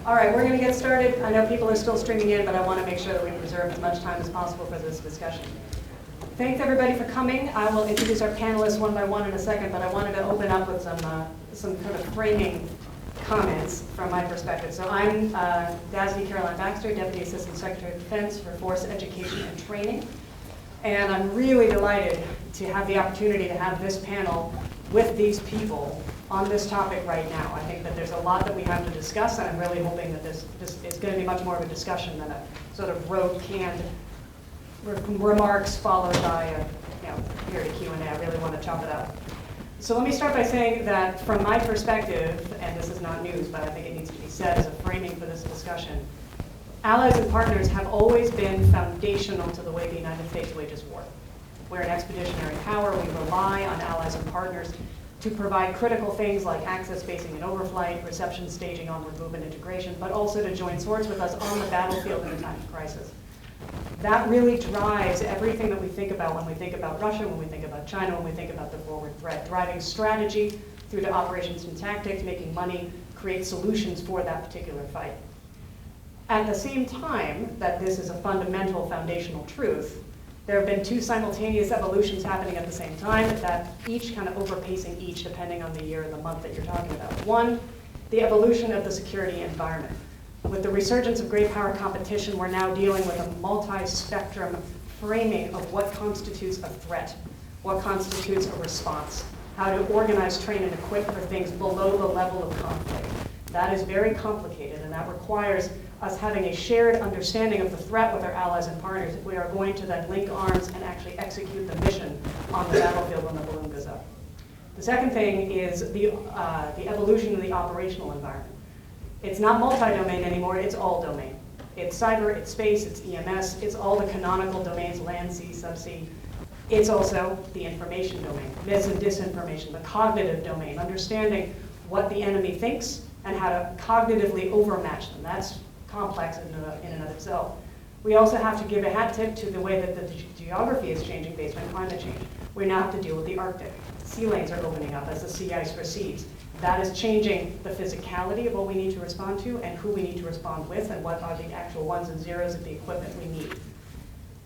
All right, we're going to get started. I know people are still streaming in, but I want to make sure that we preserve as much time as possible for this discussion. Thanks everybody for coming. I will introduce our panelists one by one in a second, but I wanted to open up with some kind of framing comments from my perspective. So I'm Dasney Caroline Baxter, Deputy Assistant Secretary of Defense for Force Education and Training. And I'm really delighted to have the opportunity to have this panel with these people on this topic right now. I think that there's a lot that we have to discuss, and I'm really hoping that this is going to be much more of a discussion than a sort of rote canned remarks followed by a period of Q&A. I really want to chop it up. So let me start by saying that from my perspective, and this is not news, but I think it needs to be said as a framing for this discussion, allies and partners have always been foundational to the way the United States wages war. We're an expeditionary power. We rely on allies and partners to provide critical things like access, basing, and overflight, reception, staging, onward movement, integration, but also to join swords with us on the battlefield in a time of crisis. That really drives everything that we think about when we think about Russia, when we think about China, when we think about the forward threat, driving strategy through to operations and tactics, making money, create solutions for that particular fight. At the same time that this is a fundamental foundational truth, there have been two simultaneous evolutions happening at the same time, that each kind of overpacing each depending on the year and the month that you're talking about. One, the evolution of the security environment. With the resurgence of great power competition, we're now dealing with a multi-spectrum framing of what constitutes a threat, what constitutes a response, how to organize, train, and equip for things below the level of conflict. That is very complicated, and that requires us having a shared understanding of the threat with our allies and partners if we are going to then link arms and actually execute the mission on the battlefield when the balloon goes up. The second thing is the evolution of the operational environment. It's not multi-domain anymore, it's all domain. It's cyber, it's space, it's EMS, it's all the canonical domains, land, sea, subsea. It's also the information domain, mis and disinformation, the cognitive domain, understanding what the enemy thinks and how to cognitively overmatch them. That's complex in and of itself. We also have to give a hat tip to the way that the geography is changing based on climate change. We now have to deal with the Arctic. Sea lanes are opening up as the sea ice recedes. That is changing the physicality of what we need to respond to and who we need to respond with and what are the actual ones and zeros of the equipment we need.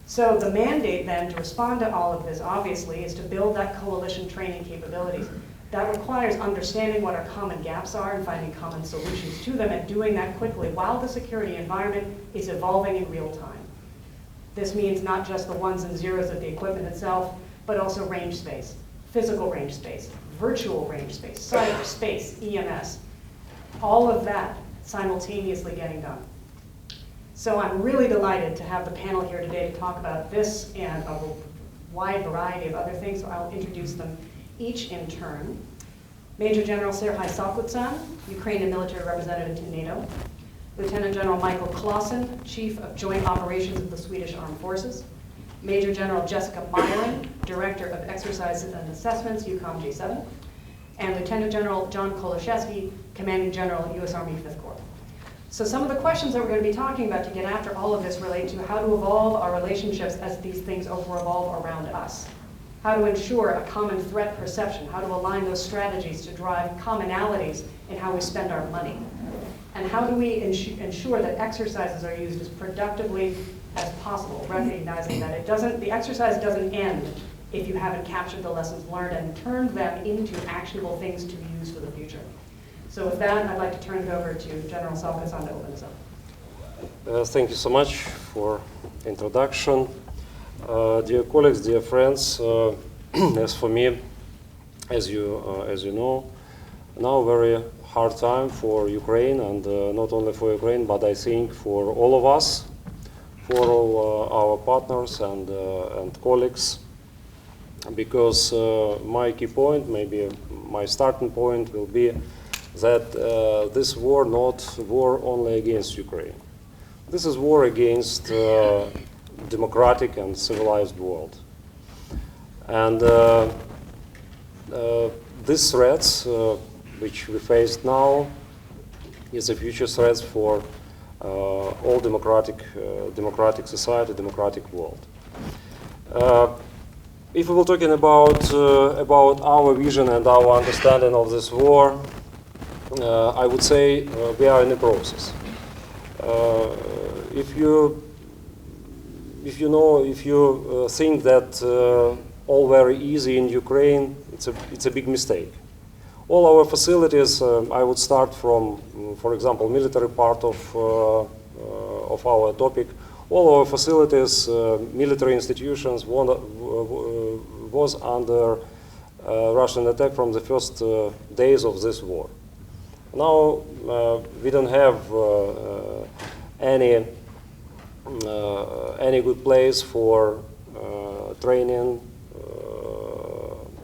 So the mandate then to respond to all of this, obviously, is to build that coalition training capabilities. That requires understanding what our common gaps are and finding common solutions to them and doing that quickly while the security environment is evolving in real time. This means not just the ones and zeros of the equipment itself, but also range space, physical range space, virtual range space, cyber, space, EMS, all of that simultaneously getting done. So I'm really delighted to have the panel here today to talk about this and a wide variety of other things, so I'll introduce them each in turn. Major General Serhii Salkutsan, Ukrainian military representative to NATO. Lieutenant General Michael Clausen, Chief of Joint Operations of the Swedish Armed Forces. Major General Jessica Myron, Director of Exercises and Assessments, EUCOM G7. And Lieutenant General John Kolashevsky, Commanding General, U.S. Army 5th Corps. So some of the questions that we're going to be talking about to get after all of this relate to how to evolve our relationships as these things revolve around us. How to ensure a common threat perception, how to align those strategies to drive commonalities in how we spend our money. And how do we ensure that exercises are used as productively as possible, recognizing that the exercise doesn't end if you haven't captured the lessons learned and turned them into actionable things to use for the future. So with that, I'd like to turn it over to General Salkutsan to open this up. Thank you so much for introduction. Dear colleagues, dear friends, as for me, as you know, now very hard time for Ukraine, and not only for Ukraine, but I think for all of us, for all our partners and colleagues, because my key point, maybe my starting point, will be that this war not war only against Ukraine. This is war against democratic and civilized world. And these threats, which we face now, is a future threats for all democratic society, democratic world. If we were talking about our vision and our understanding of this war, I would say we are in a process. If you think that all very easy in Ukraine, it's a big mistake. All our facilities, I would start from, for example, military part of our topic. All our facilities, military institutions was under Russian attack from the first days of this war. Now we don't have any good place for training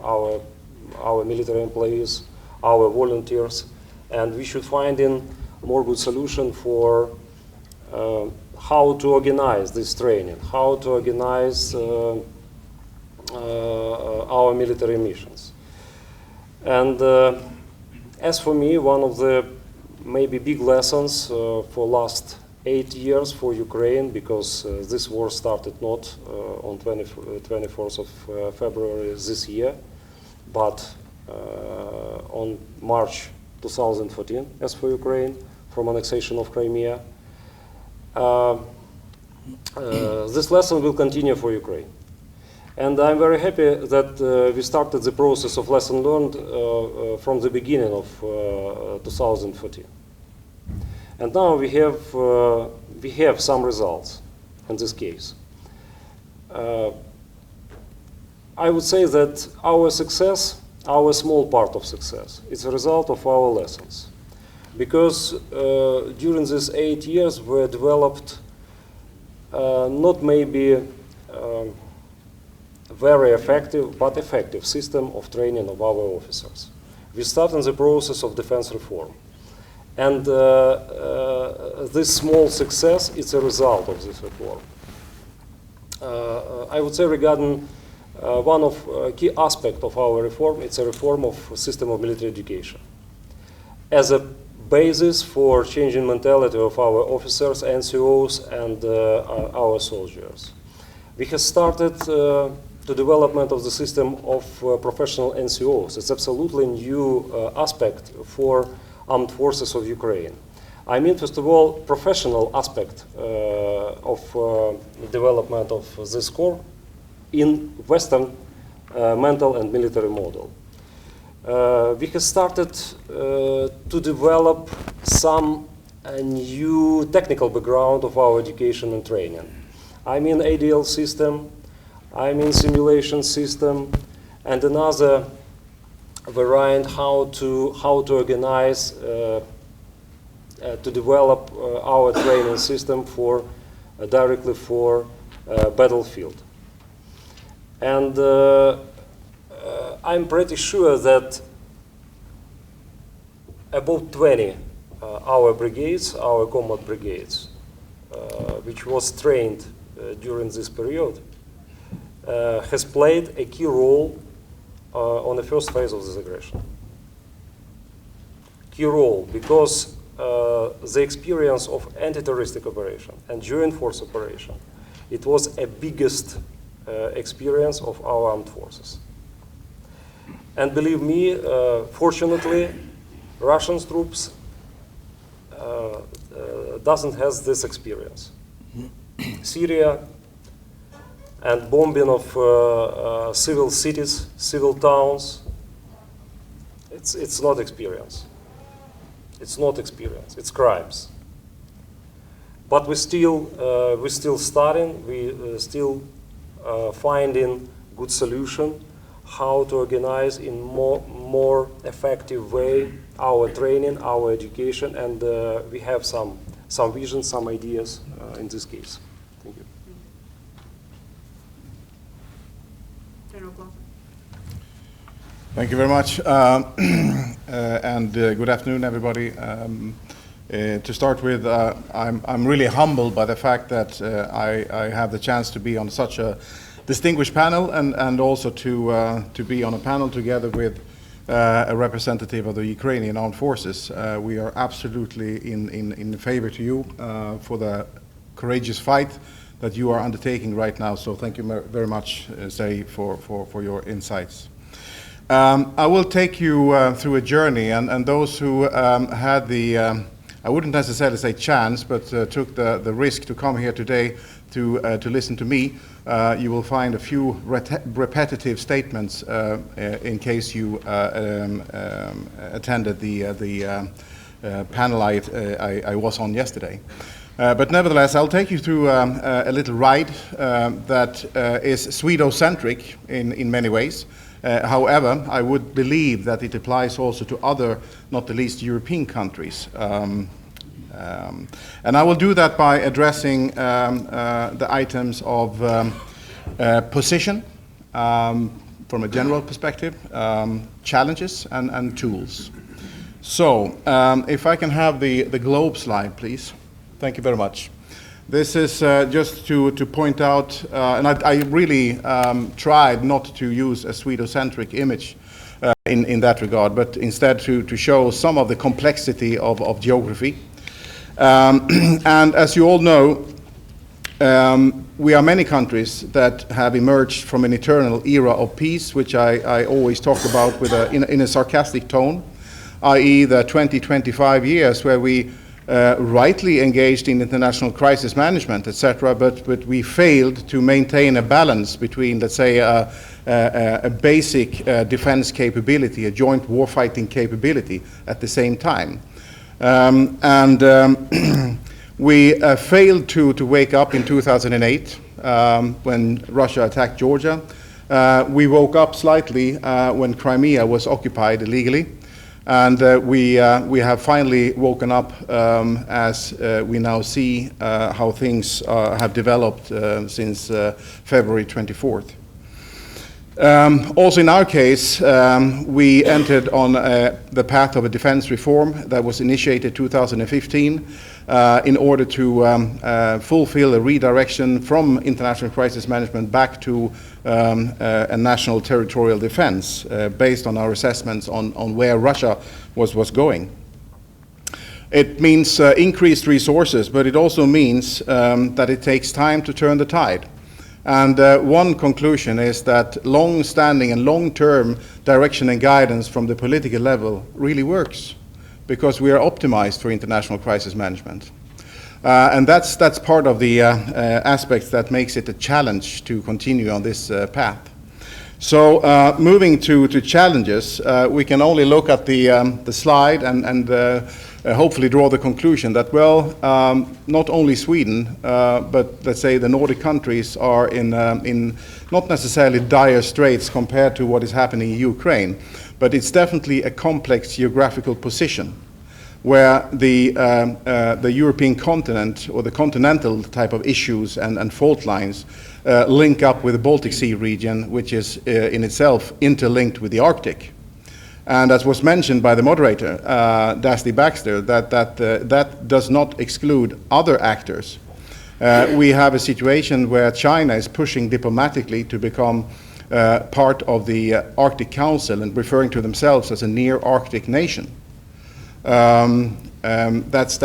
our military employees, our volunteers, and we should find a more good solution for how to organize this training, how to organize our military missions. And as for me, one of the maybe big lessons for last 8 years for Ukraine, because this war started not on 24th of February this year, but on March 2014, as for Ukraine, from annexation of Crimea. This lesson will continue for Ukraine. And I'm very happy that we started the process of lesson learned from the beginning of 2014. And now we have some results in this case. I would say that our success, our small part of success, is a result of our lessons. Because during these 8 years we developed not maybe very effective, but effective system of training of our officers. We started the process of defense reform. And this small success is a result of this reform. I would say regarding one of key aspects of our reform, it's a reform of system of military education. As a basis for changing mentality of our officers, NCOs, and our soldiers. We have started the development of the system of professional NCOs. It's absolutely new aspect for armed forces of Ukraine. I mean, first of all, professional aspect of development of this corps in Western mental and military model. We have started to develop some new technical background of our education and training. I mean ADL system, I mean simulation system, and another variant how to organize to develop our training system for directly for battlefield. And I'm pretty sure that about 20 our brigades, our combat brigades, which was trained during this period, has played a key role on the first phase of this aggression. Key role, because the experience of anti-terroristic operation and joint force operation, it was a biggest experience of our armed forces. And believe me, fortunately, Russian troops doesn't have this experience. Syria and bombing of civil cities, civil towns, it's not experience. It's not experience, it's crimes. But we still studying, we still finding good solution how to organize in more effective way our training, our education, and we have some visions, some ideas in this case. Thank you. General Clausen. Thank you very much, and good afternoon, everybody. To start with, I'm really humbled by the fact that I have the chance to be on such a distinguished panel, and also to be on a panel together with a representative of the Ukrainian Armed Forces. We are absolutely in favor to you for the courageous fight that you are undertaking right now. So thank you very much, Sari, for your insights. I will take you through a journey, and those who had the I wouldn't necessarily say chance, but took the risk to come here today to listen to me, you will find a few repetitive statements in case you attended the panel I was on yesterday. But nevertheless, I'll take you through a little ride that is Swedo-centric in many ways. However, I would believe that it applies also to other, not the least European countries. And I will do that by addressing the items of position from a general perspective, challenges and tools. So, if I can have the globe slide, please. Thank you very much. This is just to point out, and I really tried not to use a Swedo-centric image in that regard, but instead to show some of the complexity of geography. And as you all know, we are many countries that have emerged from an eternal era of peace, which I always talk about with in a sarcastic tone, i.e. the 20-25 years where we rightly engaged in international crisis management, etc., but we failed to maintain a balance between, let's say, a basic defense capability, a joint warfighting capability at the same time. We failed to wake up in 2008 when Russia attacked Georgia. We woke up slightly when Crimea was occupied illegally. And we have finally woken up as we now see how things have developed since February 24th. Also in our case, we entered on the path of a defense reform that was initiated 2015 in order to fulfill a redirection from international crisis management back to a national territorial defense based on our assessments on where Russia was going. It means increased resources, but it also means that it takes time to turn the tide. And one conclusion is that long-standing and long-term direction and guidance from the political level really works, because we are optimized for international crisis management. And that's part of the aspects that makes it a challenge to continue on this path. So moving to challenges, we can only look at the slide and hopefully draw the conclusion that, well, not only Sweden, but let's say the Nordic countries are in not necessarily dire straits compared to what is happening in Ukraine, but it's definitely a complex geographical position where the European continent or the continental type of issues and fault lines link up with the Baltic Sea region, which is in itself interlinked with the Arctic. And as was mentioned by the moderator, Baxter, that does not exclude other actors. We have a situation where China is pushing diplomatically to become part of the Arctic Council and referring to themselves as a near-Arctic nation. That's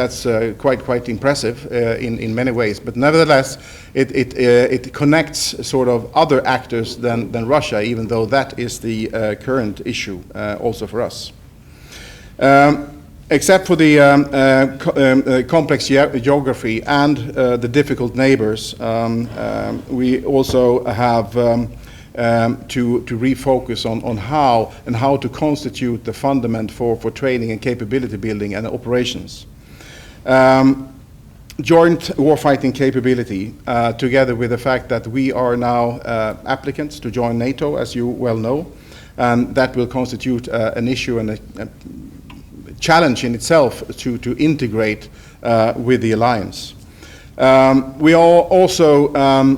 quite impressive in many ways, but nevertheless, it connects sort of other actors than Russia, even though that is the current issue also for us. Except for the complex geography and the difficult neighbors, we also have to refocus on how to constitute the fundament for training and capability building and operations. Joint warfighting capability, together with the fact that we are now applicants to join NATO, as you well know, and that will constitute an issue and a challenge in itself to integrate with the alliance. We are also,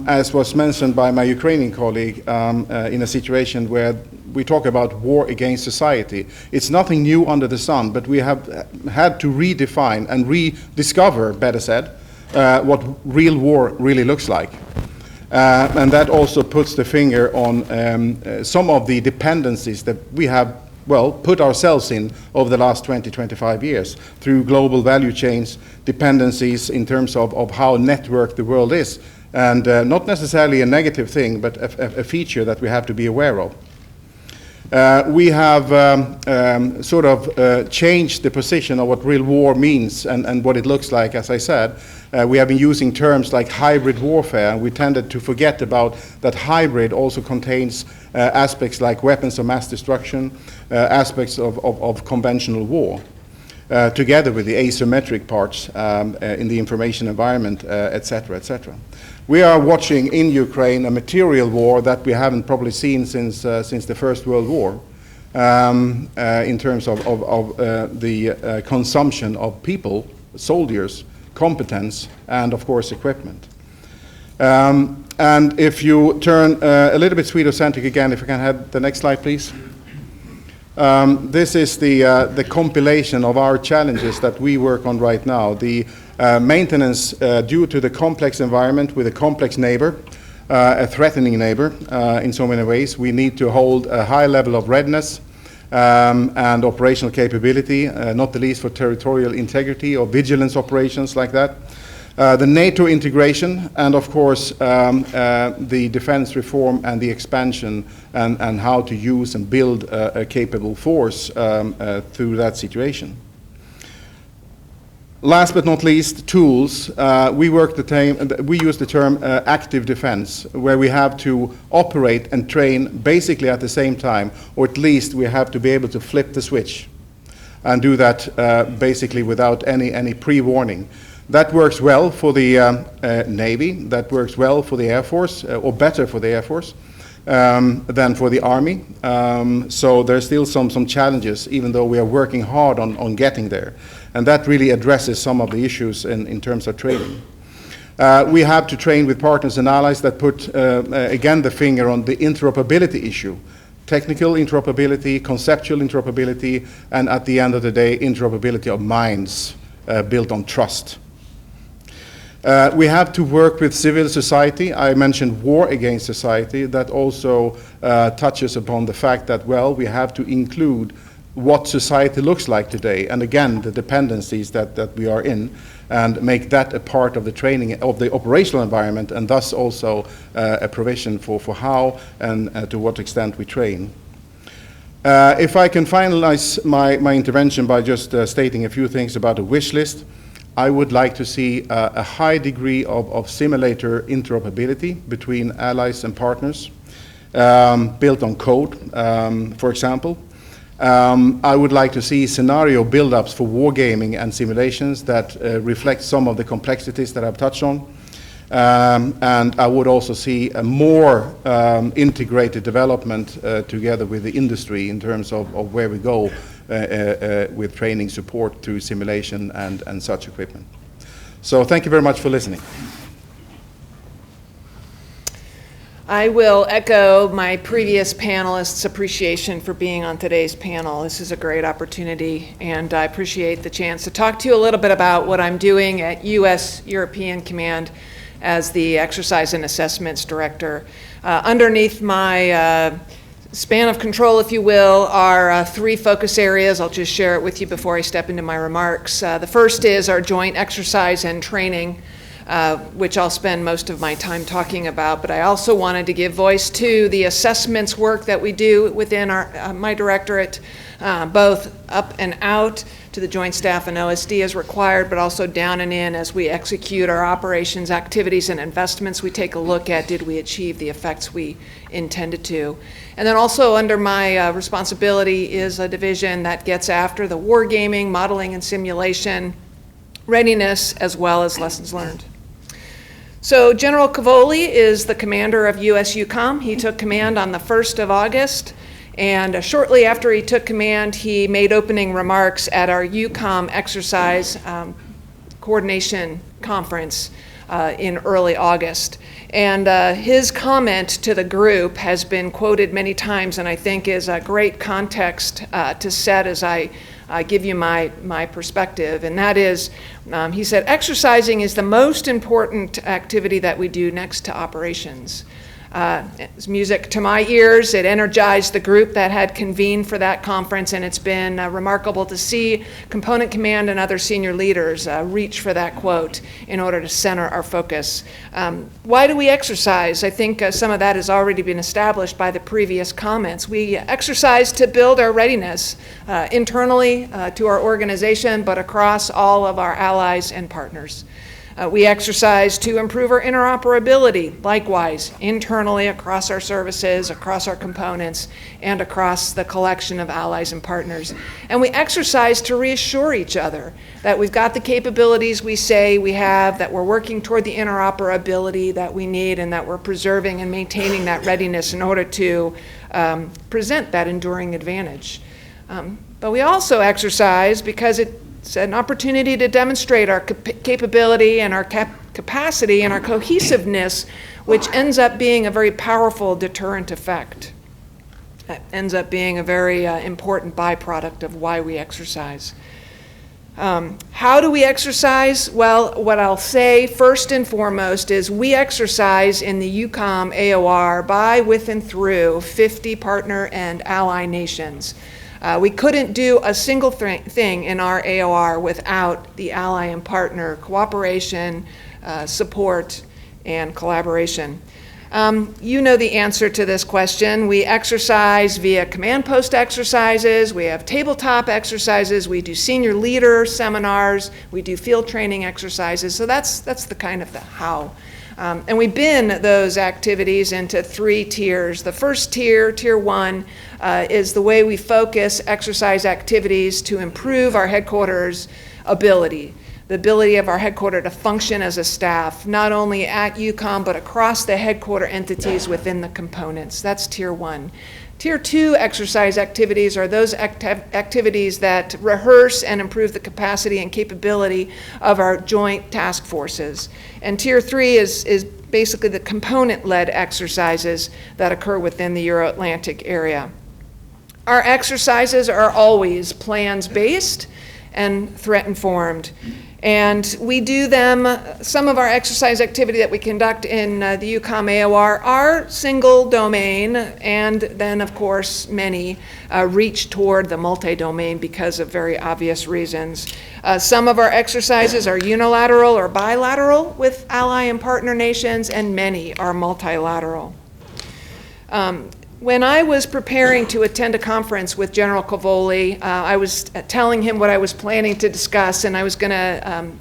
as was mentioned by my Ukrainian colleague, in a situation where we talk about war against society. It's nothing new under the sun, but we have had to redefine and rediscover, better said, what real war really looks like. And that also puts the finger on some of the dependencies that we have, well, put ourselves in over the last 20-25 years through global value chains, dependencies in terms of how networked the world is, and not necessarily a negative thing, but a feature that we have to be aware of. We have sort of changed the position of what real war means and what it looks like, as I said. We have been using terms like hybrid warfare, and we tended to forget about that hybrid also contains aspects like weapons of mass destruction, aspects of conventional war, together with the asymmetric parts in the information environment, etc., etc. We are watching in Ukraine a material war that we haven't probably seen since the First World War, in terms of the consumption of people, soldiers, competence, and of course equipment. And if you turn a little bit Swedish-centric again, if I can have the next slide, please. This is the compilation of our challenges that we work on right now. The maintenance due to the complex environment with a complex neighbor, a threatening neighbor in so many ways. We need to hold a high level of readiness and operational capability, not the least for territorial integrity or vigilance operations like that. The NATO integration, and of course the defense reform and the expansion and how to use and build a capable force through that situation. Last but not least, tools. We use the term active defense, where we have to operate and train basically at the same time, or at least we have to be able to flip the switch and do that basically without any pre-warning. That works well for the Navy, that works well for the Air Force, or better for the Air Force than for the Army. So there's still some challenges, even though we are working hard on getting there. And that really addresses some of the issues in terms of training. We have to train with partners and allies that put, again, the finger on the interoperability issue. Technical interoperability, conceptual interoperability, and at the end of the day, interoperability of minds built on trust. We have to work with civil society. I mentioned war against society. That also touches upon the fact that, well, we have to include what society looks like today, and again, the dependencies that we are in, and make that a part of the training of the operational environment, and thus also a provision for how and to what extent we train. If I can finalize my intervention by just stating a few things about a wish list. I would like to see a high degree of simulator interoperability between allies and partners, built on code, for example. I would like to see scenario build-ups for wargaming and simulations that reflect some of the complexities that I've touched on. And I would also see a more integrated development together with the industry in terms of where we go with training support through simulation and such equipment. So thank you very much for listening. I will echo my previous panelists' appreciation for being on today's panel. This is a great opportunity, and I appreciate the chance to talk to you a little bit about what I'm doing at U.S. European Command as the Exercise and Assessments Director. Underneath my span of control, if you will, are three focus areas. I'll just share it with you before I step into my remarks. The first is our joint exercise and training, which I'll spend most of my time talking about, but I also wanted to give voice to the assessments work that we do within my directorate, both up and out to the Joint Staff and OSD as required, but also down and in as we execute our operations, activities, and investments. We take a look at, did we achieve the effects we intended to? And then also under my responsibility is a division that gets after the wargaming, modeling and simulation, readiness, as well as lessons learned. So General Cavoli is the commander of US EUCOM. He took command on the 1st of August, and shortly after he took command, he made opening remarks at our EUCOM exercise coordination conference in early August. And his comment to the group has been quoted many times, and I think is a great context to set as I give you my perspective, and that is, he said, exercising is the most important activity that we do next to operations. It's music to my ears. It energized the group that had convened for that conference, and it's been remarkable to see Component Command and other senior leaders reach for that quote in order to center our focus. Why do we exercise? I think some of that has already been established by the previous comments. We exercise to build our readiness internally to our organization, but across all of our allies and partners. We exercise to improve our interoperability, likewise, internally across our services, across our components, and across the collection of allies and partners. And we exercise to reassure each other that we've got the capabilities we say we have, that we're working toward the interoperability that we need, and that we're preserving and maintaining that readiness in order to present that enduring advantage. But we also exercise because it's an opportunity to demonstrate our capability and our capacity and our cohesiveness, which ends up being a very powerful deterrent effect. That ends up being a very important byproduct of why we exercise. How do we exercise? Well, what I'll say first and foremost is we exercise in the EUCOM AOR by, with, and through 50 partner and ally nations. We couldn't do a single thing in our AOR without the ally and partner cooperation, support, and collaboration. You know the answer to this question. We exercise via command post exercises, we have tabletop exercises, we do senior leader seminars, we do field training exercises, so that's the kind of the how. And we bin those activities into 3 tiers. The first tier, tier 1, is the way we focus exercise activities to improve our headquarters' ability, the ability of our headquarters to function as a staff, not only at EUCOM, but across the headquarter entities within the components. That's tier 1. Tier 2 exercise activities are those activities that rehearse and improve the capacity and capability of our joint task forces. And tier 3 is basically the component-led exercises that occur within the Euro-Atlantic area. Our exercises are always plans-based and threat-informed. And we do them, some of our exercise activity that we conduct in the EUCOM AOR are single domain, and then of course many reach toward the multi-domain because of very obvious reasons. Some of our exercises are unilateral or bilateral with ally and partner nations, and many are multilateral. When I was preparing to attend a conference with General Cavoli, I was telling him what I was planning to discuss, and I was going to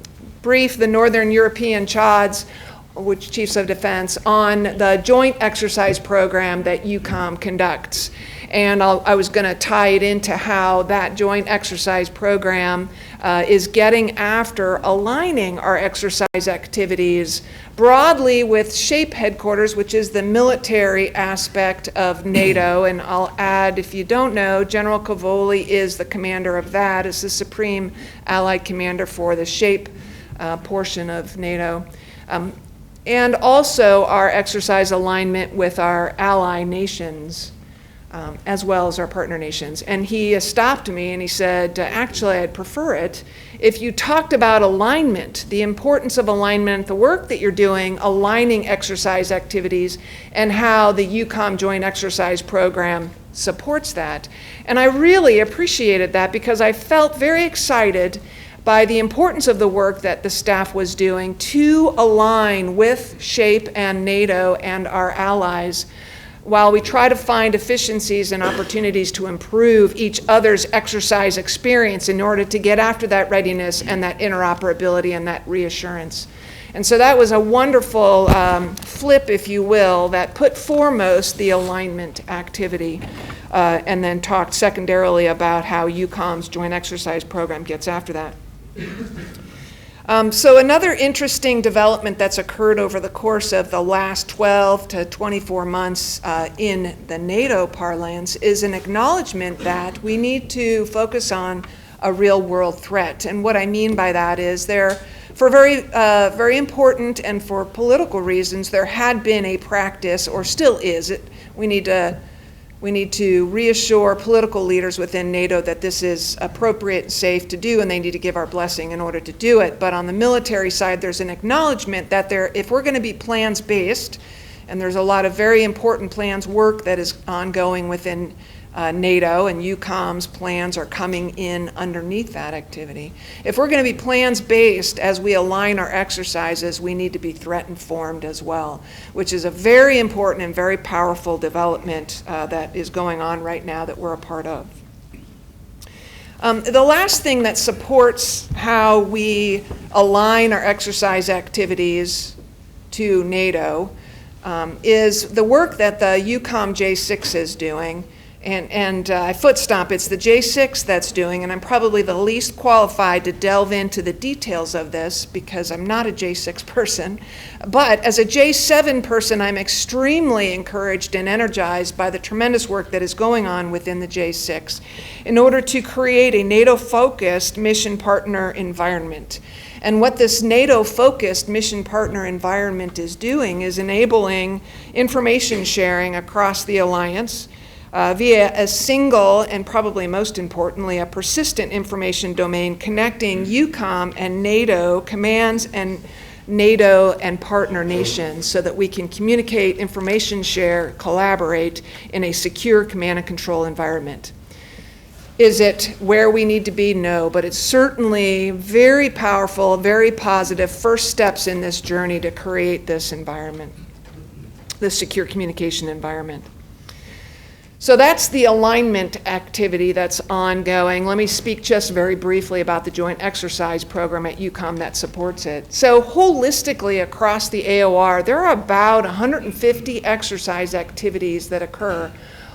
brief the Northern European CHODs, which Chiefs of Defense, on the joint exercise program that EUCOM conducts. And I was going to tie it into how that joint exercise program is getting after aligning our exercise activities broadly with SHAPE headquarters, which is the military aspect of NATO. And I'll add, if you don't know, General Cavoli is the commander of that, is the Supreme Allied Commander for the SHAPE portion of NATO. And also our exercise alignment with our ally nations, as well as our partner nations. And he stopped me and he said, actually, I'd prefer it if you talked about alignment, the importance of alignment, the work that you're doing, aligning exercise activities, and how the EUCOM Joint Exercise Program supports that. And I really appreciated that because I felt very excited by the importance of the work that the staff was doing to align with SHAPE and NATO and our allies, while we try to find efficiencies and opportunities to improve each other's exercise experience in order to get after that readiness and that interoperability and that reassurance. And so that was a wonderful flip, if you will, that put foremost the alignment activity and then talked secondarily about how EUCOM's joint exercise program gets after that. So another interesting development that's occurred over the course of the last 12 to 24 months in the NATO parlance is an acknowledgement that we need to focus on a real world threat. And what I mean by that is for very important and for political reasons, there had been a practice, or still is, we need to reassure political leaders within NATO that this is appropriate and safe to do, and they need to give our blessing in order to do it. But on the military side, there's an acknowledgement that if we're going to be plans-based, And there's a lot of very important plans work that is ongoing within NATO, and EUCOM's plans are coming in underneath that activity. If we're going to be plans-based as we align our exercises, we need to be threat-informed as well, which is a very important and very powerful development that is going on right now that we're a part of. The last thing that supports how we align our exercise activities to NATO is the work that the EUCOM J6 is doing. And I foot stomp, it's the J6 that's doing, and I'm probably the least qualified to delve into the details of this because I'm not a J6 person. But as a J7 person, I'm extremely encouraged and energized by the tremendous work that is going on within the J6 in order to create a NATO-focused mission partner environment. And what this NATO-focused mission partner environment is doing is enabling information sharing across the alliance via a single and probably most importantly a persistent information domain connecting EUCOM and NATO commands and NATO and partner nations so that we can communicate, information share, collaborate in a secure command and control environment. Is it where we need to be? No, but it's certainly very powerful, very positive first steps in this journey to create this environment, this secure communication environment. So that's the alignment activity that's ongoing. Let me speak just very briefly about the Joint Exercise Program at EUCOM that supports it. So holistically across the AOR, there are about 150 exercise activities that occur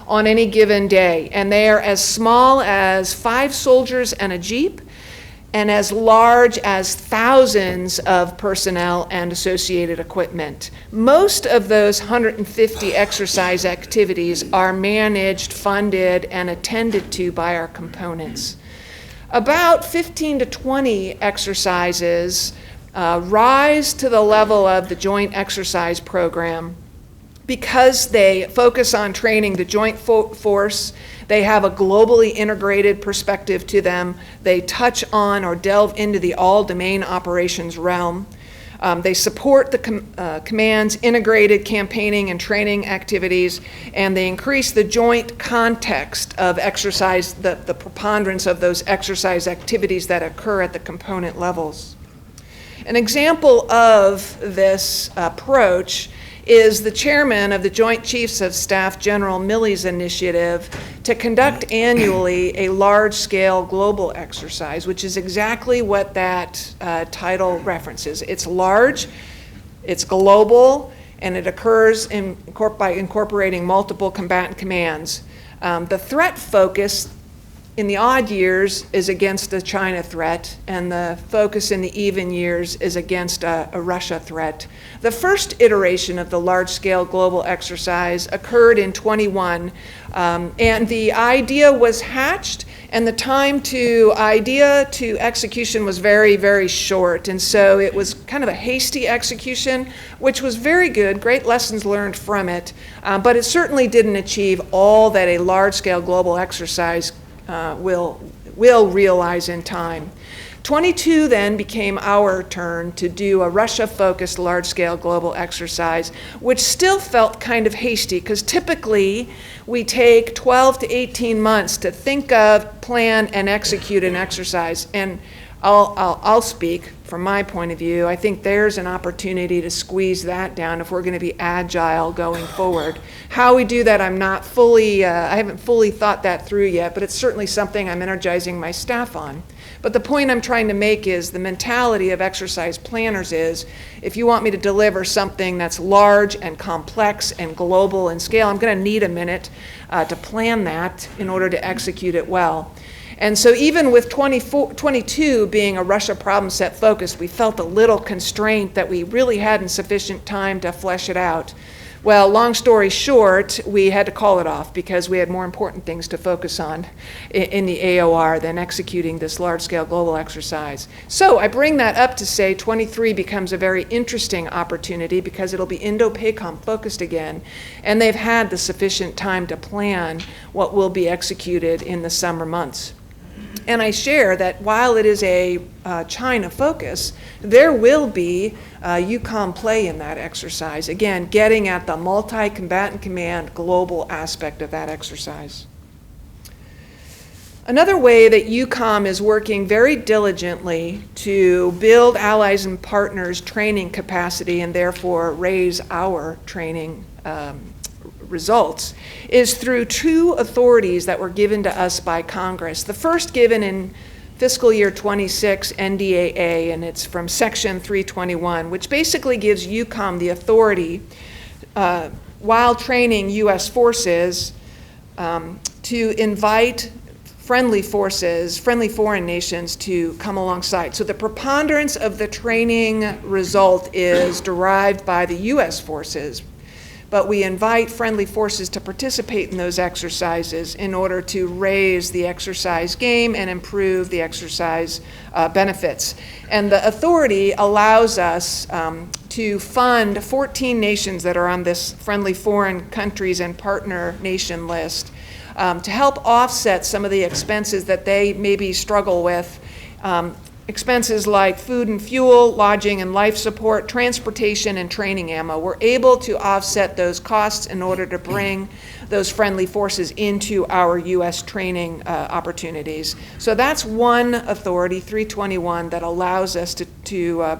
on any given day, and they are as small as 5 soldiers and a jeep, and as large as thousands of personnel and associated equipment. Most of those 150 exercise activities are managed, funded, and attended to by our components. About 15 to 20 exercises rise to the level of the Joint Exercise Program because they focus on training the joint force. They have a globally integrated perspective to them. They touch on or delve into the all-domain operations realm. They support the command's integrated campaigning and training activities, and they increase the joint context of exercise, the preponderance of those exercise activities that occur at the component levels. An example of this approach is the chairman of the Joint Chiefs of Staff General Milley's initiative to conduct annually a large-scale global exercise, which is exactly what that title references. It's large, it's global, and it occurs by incorporating multiple combatant commands. The threat focus in the odd years is against the China threat, and the focus in the even years is against a Russia threat. The first iteration of the large-scale global exercise occurred in 21, and the idea was hatched, and the time to idea to execution was very, very short, and so it was kind of a hasty execution, which was very good, great lessons learned from it, but it certainly didn't achieve all that a large-scale global exercise will realize in time. 22 then became our turn to do a Russia-focused large-scale global exercise, which still felt kind of hasty because typically we take 12 to 18 months to think of, plan, and execute an exercise. And I'll speak from my point of view. I think there's an opportunity to squeeze that down if we're going to be agile going forward. How we do that, I'm not fully, I haven't fully thought that through yet, but it's certainly something I'm energizing my staff on. But the point I'm trying to make is the mentality of exercise planners is, if you want me to deliver something that's large and complex and global in scale, I'm going to need a minute to plan that in order to execute it well. And so even with 22 being a Russia problem set focus, we felt a little constraint that we really hadn't sufficient time to flesh it out. Well, long story short, we had to call it off because we had more important things to focus on in the AOR than executing this large-scale global exercise. So I bring that up to say 23 becomes a very interesting opportunity because it'll be Indo-PACOM focused again, and they've had the sufficient time to plan what will be executed in the summer months. And I share that while it is a China focus, there will be EUCOM play in that exercise. Again, getting at the multi-combatant command global aspect of that exercise. Another way that EUCOM is working very diligently to build allies and partners' training capacity and therefore raise our training results is through two authorities that were given to us by Congress. The first given in fiscal year 26 NDAA, and it's from section 321, which basically gives EUCOM the authority, while training U.S. forces, to invite friendly forces, friendly foreign nations to come alongside. So the preponderance of the training result is derived by the U.S. forces, but we invite friendly forces to participate in those exercises in order to raise the exercise game and improve the exercise benefits. And the authority allows us to fund 14 nations that are on this friendly foreign countries and partner nation list to help offset some of the expenses that they maybe struggle with. Expenses like food and fuel, lodging and life support, transportation and training ammo. We're able to offset those costs in order to bring those friendly forces into our U.S. training opportunities. So that's one authority, 321, that allows us to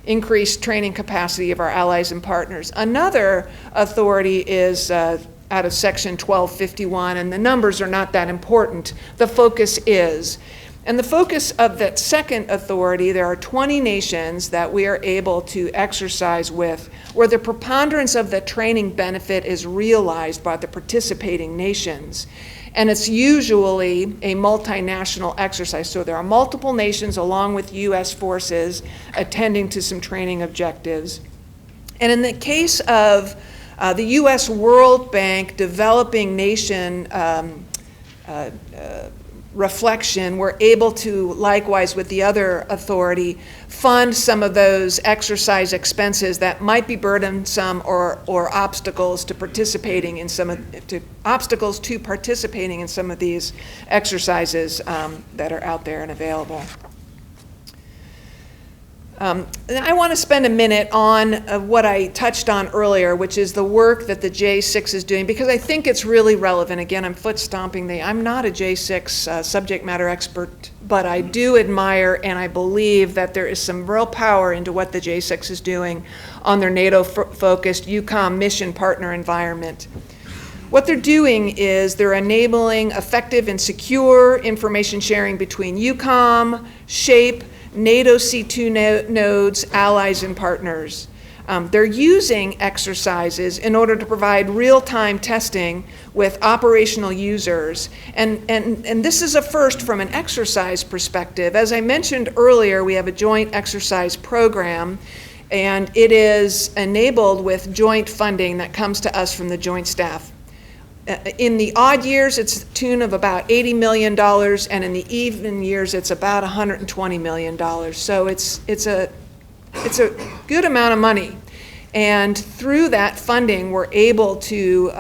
increase training capacity of our allies and partners. Another authority is out of section 1251, and the numbers are not that important. The focus is. And the focus of that second authority, there are 20 nations that we are able to exercise with, where the preponderance of the training benefit is realized by the participating nations. And it's usually a multinational exercise. So there are multiple nations along with U.S. forces attending to some training objectives. And in the case of the U.S. World Bank developing nation reflection, we're able to, likewise with the other authority, fund some of those exercise expenses that might be burdensome or obstacles to participating in some of these exercises that are out there and available. And I want to spend a minute on what I touched on earlier, which is the work that the J6 is doing, because I think it's really relevant. Again, I'm foot stomping. I'm not a J6 subject matter expert, but I do admire and I believe that there is some real power into what the J6 is doing on their NATO-focused EUCOM mission partner environment. What they're doing is they're enabling effective and secure information sharing between EUCOM, SHAPE, NATO C2 nodes, allies, and partners. They're using exercises in order to provide real-time testing with operational users. And this is a first from an exercise perspective. As I mentioned earlier, we have a joint exercise program, and it is enabled with joint funding that comes to us from the Joint Staff. In the odd years, it's a tune of about $80 million, and in the even years, it's about $120 million. So it's a good amount of money. And through that funding, we're able to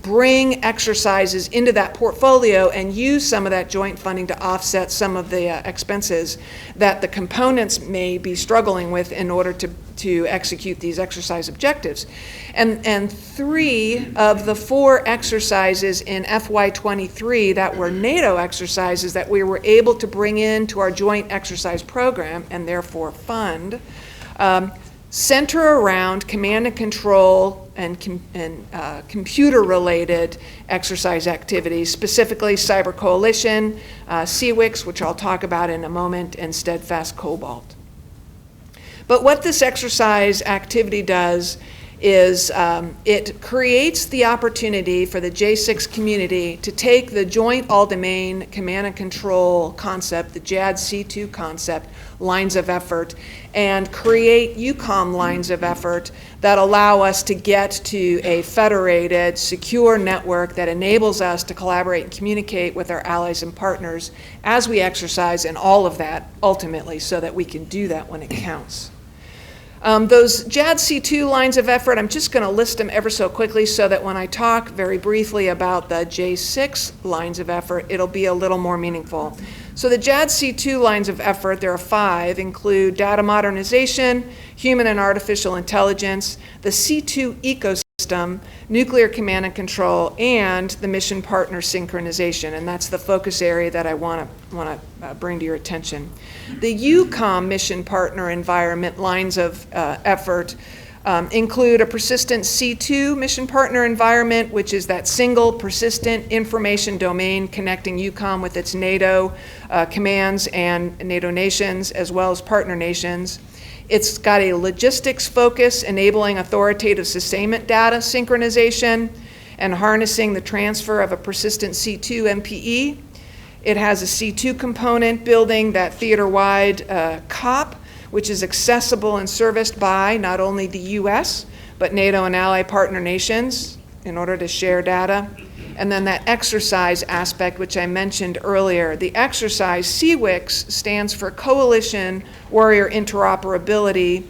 bring exercises into that portfolio and use some of that joint funding to offset some of the expenses that the components may be struggling with in order to execute these exercise objectives. And 3 of the 4 exercises in FY23 that were NATO exercises that we were able to bring into our joint exercise program and therefore fund center around command and control and computer-related exercise activities, specifically Cyber Coalition, CWIX, which I'll talk about in a moment, and Steadfast Cobalt. But what this exercise activity does is it creates the opportunity for the J6 community to take the Joint All-Domain Command and Control concept, the JADC2 concept, lines of effort, and create EUCOM lines of effort that allow us to get to a federated, secure network that enables us to collaborate and communicate with our allies and partners as we exercise, and all of that ultimately so that we can do that when it counts. Those JADC2 lines of effort, I'm just going to list them ever so quickly so that when I talk very briefly about the J6 lines of effort, it'll be a little more meaningful. So the JADC2 lines of effort, there are 5, include data modernization, human and artificial intelligence, the C2 ecosystem, nuclear command and control, and the mission partner synchronization. And that's the focus area that I want to bring to your attention. The UCOM mission partner environment lines of effort include a persistent C2 mission partner environment, which is that single persistent information domain connecting UCOM with its NATO commands and NATO nations, as well as partner nations. It's got a logistics focus, enabling authoritative sustainment data synchronization and harnessing the transfer of a persistent C2 MPE. It has a C2 component building that theater-wide COP, which is accessible and serviced by not only the US, but NATO and ally partner nations in order to share data. And then that exercise aspect, which I mentioned earlier. The exercise, CWIX, stands for Coalition Warrior Interoperability,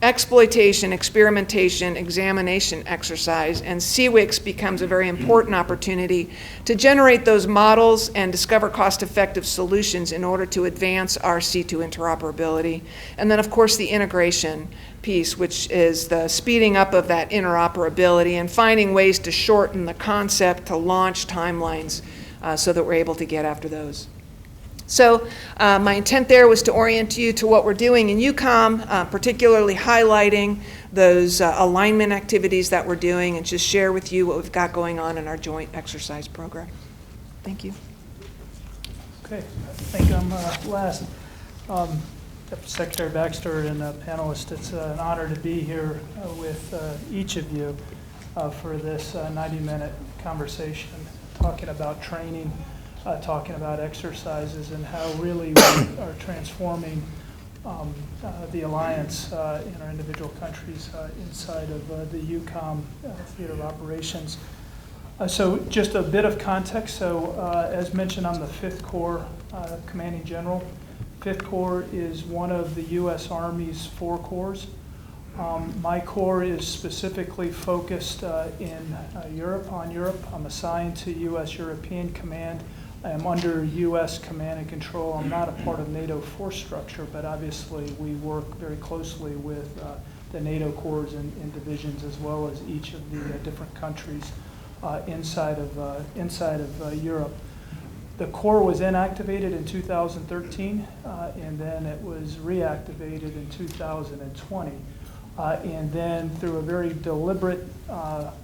Exploitation, Experimentation, Examination Exercise. And CWIX becomes a very important opportunity to generate those models and discover cost-effective solutions in order to advance our C2 interoperability. And then, of course, the integration piece, which is the speeding up of that interoperability and finding ways to shorten the concept to launch timelines so that we're able to get after those. So my intent there was to orient you to what we're doing in UCOM, particularly highlighting those alignment activities that we're doing, and just share with you what we've got going on in our joint exercise program. Thank you. Okay, I think I'm last. Secretary Baxter and panelists, it's an honor to be here with each of you for this 90-minute conversation, talking about training, talking about exercises, and how really we are transforming the alliance in our individual countries inside of the UCOM theater of operations. So just a bit of context. So as mentioned, I'm the 5th Corps Commanding General. 5th Corps is one of the U.S. Army's 4 corps. My corps is specifically focused in Europe, on Europe. I'm assigned to U.S. European Command. I am under U.S. command and control. I'm not a part of NATO force structure, but obviously we work very closely with the NATO corps and divisions, as well as each of the different countries inside of Europe. The Corps was inactivated in 2013, and then it was reactivated in 2020. And then through a very deliberate,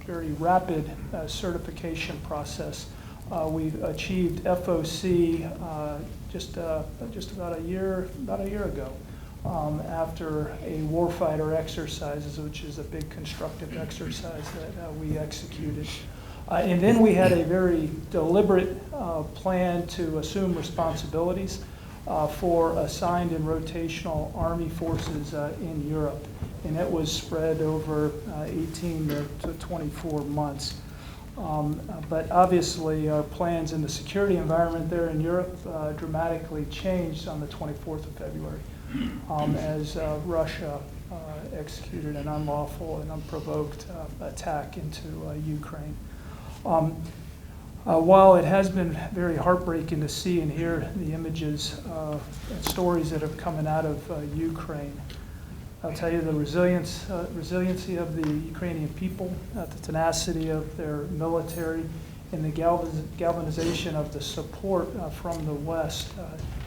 very rapid certification process, we've achieved FOC just about a year ago, after a warfighter exercises, which is a big constructive exercise that we executed. And then we had a very deliberate plan to assume responsibilities for assigned and rotational Army forces in Europe. And it was spread over 18 to 24 months. But obviously our plans in the security environment there in Europe dramatically changed on the 24th of February as Russia executed an unlawful and unprovoked attack into Ukraine. While it has been very heartbreaking to see and hear the images and stories that are coming out of Ukraine, I'll tell you the resiliency of the Ukrainian people, the tenacity of their military, and the galvanization of the support from the West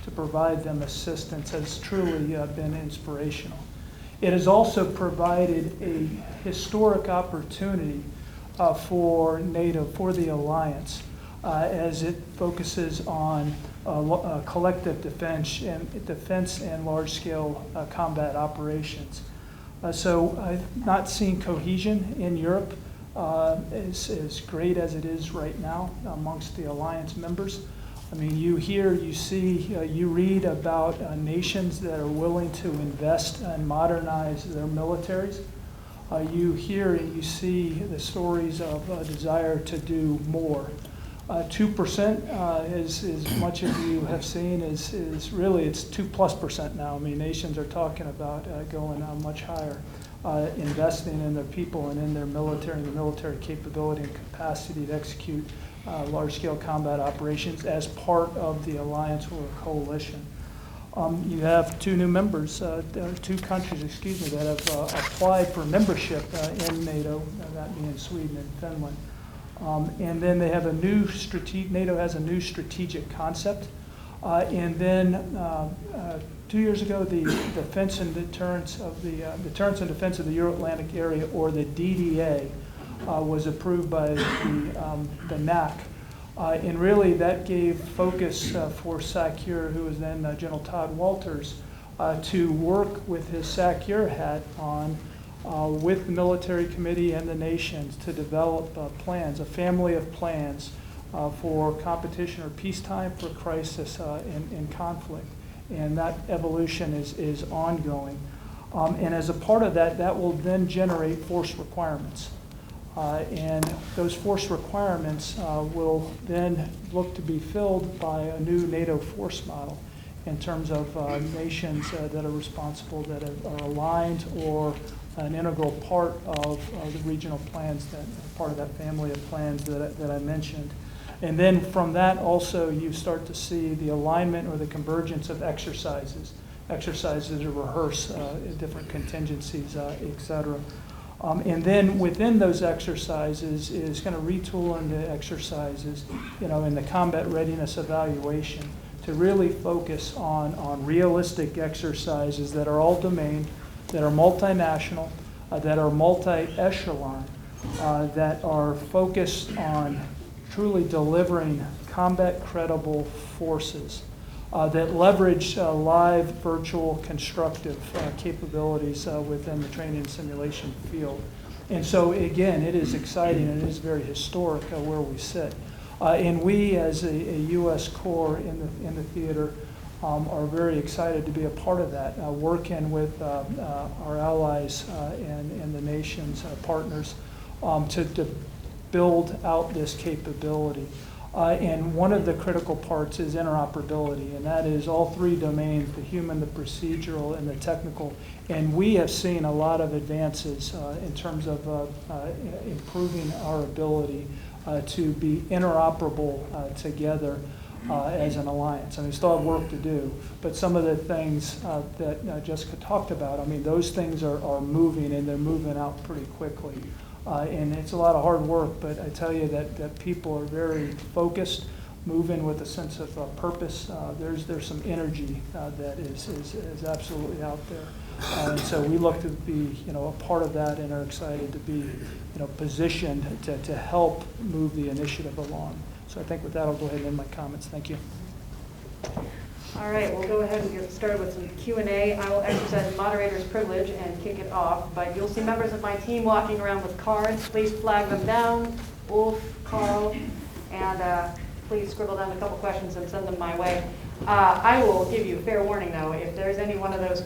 to provide them assistance has truly been inspirational. It has also provided a historic opportunity for NATO, for the alliance, as it focuses on collective defense and large-scale combat operations. So I've not seen cohesion in Europe as great as it is right now amongst the alliance members. I mean, you hear, you see, you read about nations that are willing to invest and modernize their militaries. You hear and you see the stories of a desire to do more. 2%, as much as you have seen, is really, it's 2+% now. I mean, nations are talking about going much higher, investing in their people and in their military and the military capability and capacity to execute large-scale combat operations as part of the alliance or coalition. You have two new members, two countries, excuse me, that have applied for membership in NATO, that being Sweden and Finland. And then they have a new NATO has a new strategic concept. And then 2 years ago, the Deterrence and Defense of the Euro-Atlantic Area, or the DDA, was approved by the NAC. And really that gave focus for SACEUR, who was then General Todd Walters, to work with his SACEUR hat on with the military committee and the nations to develop plans, a family of plans for competition or peacetime, for crisis and conflict. And that evolution is ongoing. And as a part of that, that will then generate force requirements. And those force requirements will then look to be filled by a new NATO force model in terms of nations that are responsible, that are aligned or an integral part of the regional plans, that part of that family of plans that I mentioned. And then from that also you start to see the alignment or the convergence of exercises to rehearse different contingencies, et cetera. And then within those exercises is kind of retooling the exercises, in the combat readiness evaluation to really focus on realistic exercises that are all domain, that are multinational, that are multi-echelon, that are focused on truly delivering combat credible forces that leverage live, virtual, constructive capabilities within the training and simulation field. And so again, it is exciting and it is very historic where we sit. And we as a U.S. Corps in the theater are very excited to be a part of that, working with our allies and the nation's partners to build out this capability. And one of the critical parts is interoperability, and that is all three domains, the human, the procedural, and the technical. And we have seen a lot of advances in terms of improving our ability to be interoperable together as an alliance. I mean, we still have work to do, but some of the things that Jessica talked about, I mean, those things are moving, and they're moving out pretty quickly. And it's a lot of hard work, but I tell you that people are very focused, moving with a sense of purpose. There's some energy that is absolutely out there. And so we look to be a part of that and are excited to be positioned to help move the initiative along. So I think with that I'll go ahead and end my comments. Thank you. All right, we'll go ahead and get started with some Q&A. I will exercise moderator's privilege and kick it off, but you'll see members of my team walking around with cards. Please flag them down, Ulf, Carl, and please scribble down a couple questions and send them my way. I will give you fair warning, though, if there's any one of those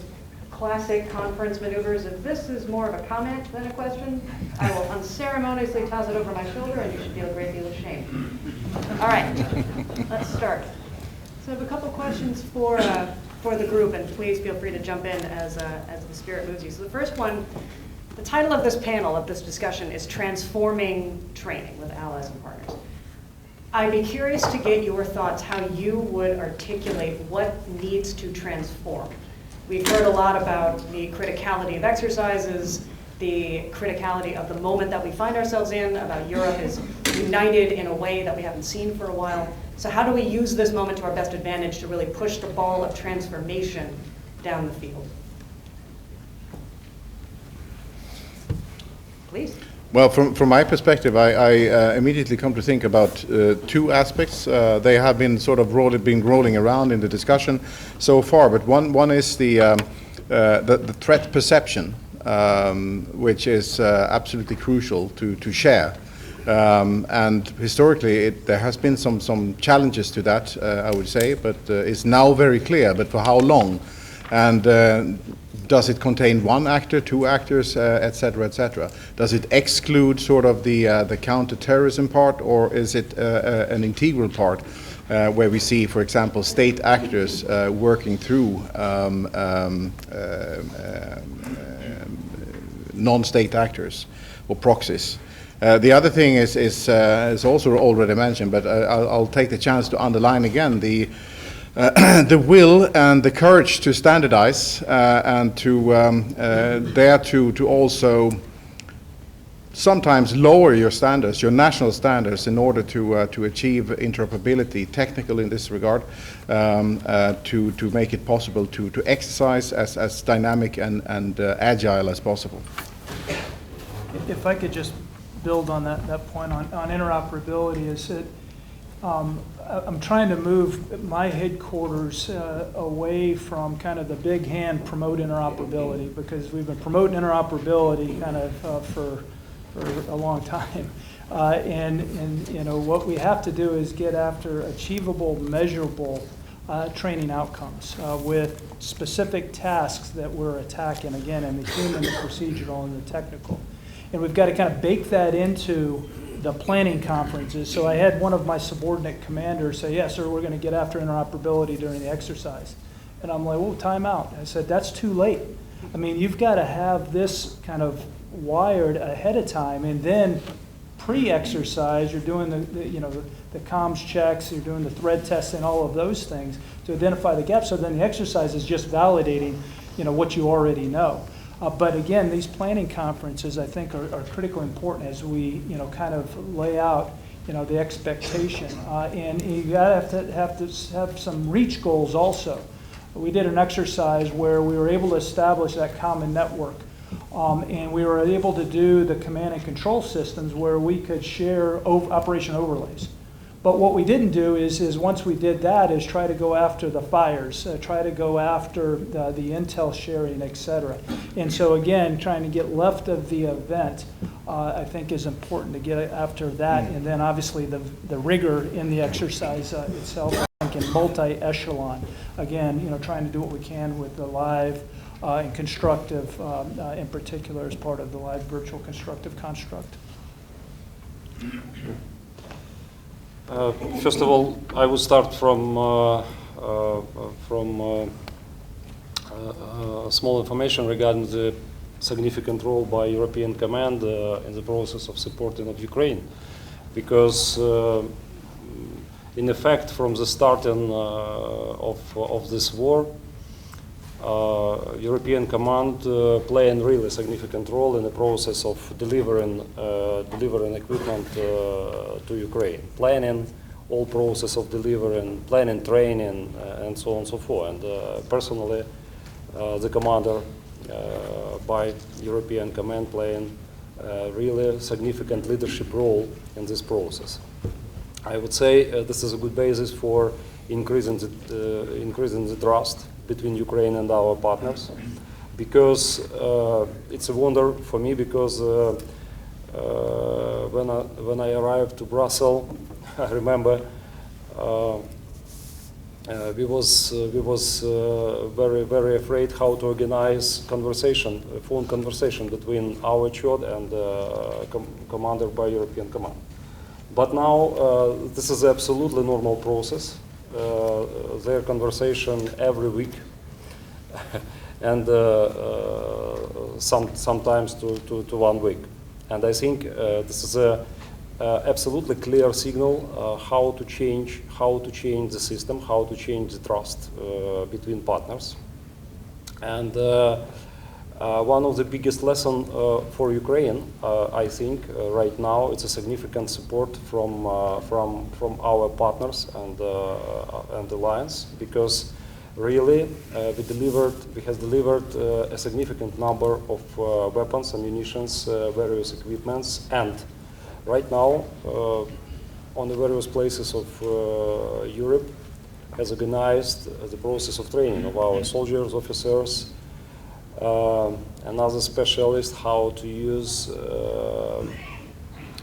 classic conference maneuvers, if this is more of a comment than a question, I will unceremoniously toss it over my shoulder, and you should feel a great deal of shame. All right, let's start. So I have a couple questions for the group, and please feel free to jump in as the spirit moves you. So the first one, the title of this panel, of this discussion, is Transforming Training with Allies and Partners. I'd be curious to get your thoughts how you would articulate what needs to transform. We've heard a lot about the criticality of exercises, the criticality of the moment that we find ourselves in, about Europe is united in a way that we haven't seen for a while. So how do we use this moment to our best advantage to really push the ball of transformation down the field? Please. Well, from my perspective, I immediately come to think about two aspects. They have been sort of rolling around in the discussion so far, but one is the threat perception, which is absolutely crucial to share. And historically, there has been some challenges to that, I would say, but it's now very clear. But for how long? And does it contain one actor, two actors, et cetera, et cetera? Does it exclude sort of the counter-terrorism part, or is it an integral part where we see, for example, state actors working through non-state actors or proxies? The other thing is also already mentioned, but I'll take the chance to underline again the will and the courage to standardize and to dare to also sometimes lower your standards, your national standards, in order to achieve interoperability, technical in this regard, to make it possible to exercise as dynamic and agile as possible. If I could just build on that point on interoperability, is that I'm trying to move my headquarters away from kind of the big hand promote interoperability, because we've been promoting interoperability kind of for a long time. And you know, what we have to do is get after achievable, measurable training outcomes with specific tasks that we're attacking, again, in the human, the procedural, and the technical. And we've got to kind of bake that into the planning conferences. So I had one of my subordinate commanders say, yes, sir, we're going to get after interoperability during the exercise. And I'm like, well, time out. I said, that's too late. I mean, you've got to have this kind of wired ahead of time, and then pre-exercise, you're doing the comms checks, you're doing the thread testing, all of those things to identify the gaps. So then the exercise is just validating, what you already know. But again, these planning conferences, I think, are critically important as we, kind of lay out, the expectation. And you have to have some reach goals also. We did an exercise where we were able to establish that common network. And we were able to do the command and control systems where we could share operation overlays. But what we didn't do is once we did that is try to go after the fires, try to go after the intel sharing, et cetera. And so again, trying to get left of the event, I think is important to get after that. And then obviously the rigor in the exercise itself, I think, in multi-echelon. Again, trying to do what we can with the live and constructive, in particular, as part of the live virtual constructive construct. First of all, I will start from small information regarding the significant role by European Command in the process of supporting of Ukraine, because in effect, from the starting of this war, European Command playing really significant role in the process of delivering equipment to Ukraine, planning all process of delivering, planning, training, and so on and so forth. And personally, the commander by European Command playing really significant leadership role in this process. I would say this is a good basis for increasing the trust between Ukraine and our partners, because it's a wonder for me, because when I arrived to Brussels, I remember we was very, very afraid how to organize phone conversation between our CHOD and commander by European Command. But now this is absolutely normal process. Their conversation every week, and sometimes to 1 week. And I think this is a absolutely clear signal how to change the system, how to change the trust between partners. And one of the biggest lessons for Ukraine, I think, right now, it's a significant support from our partners and alliance, because really we have delivered a significant number of weapons, ammunitions, various equipments, and right now on the various places of Europe has organized the process of training of our soldiers, officers, and other specialists, how to use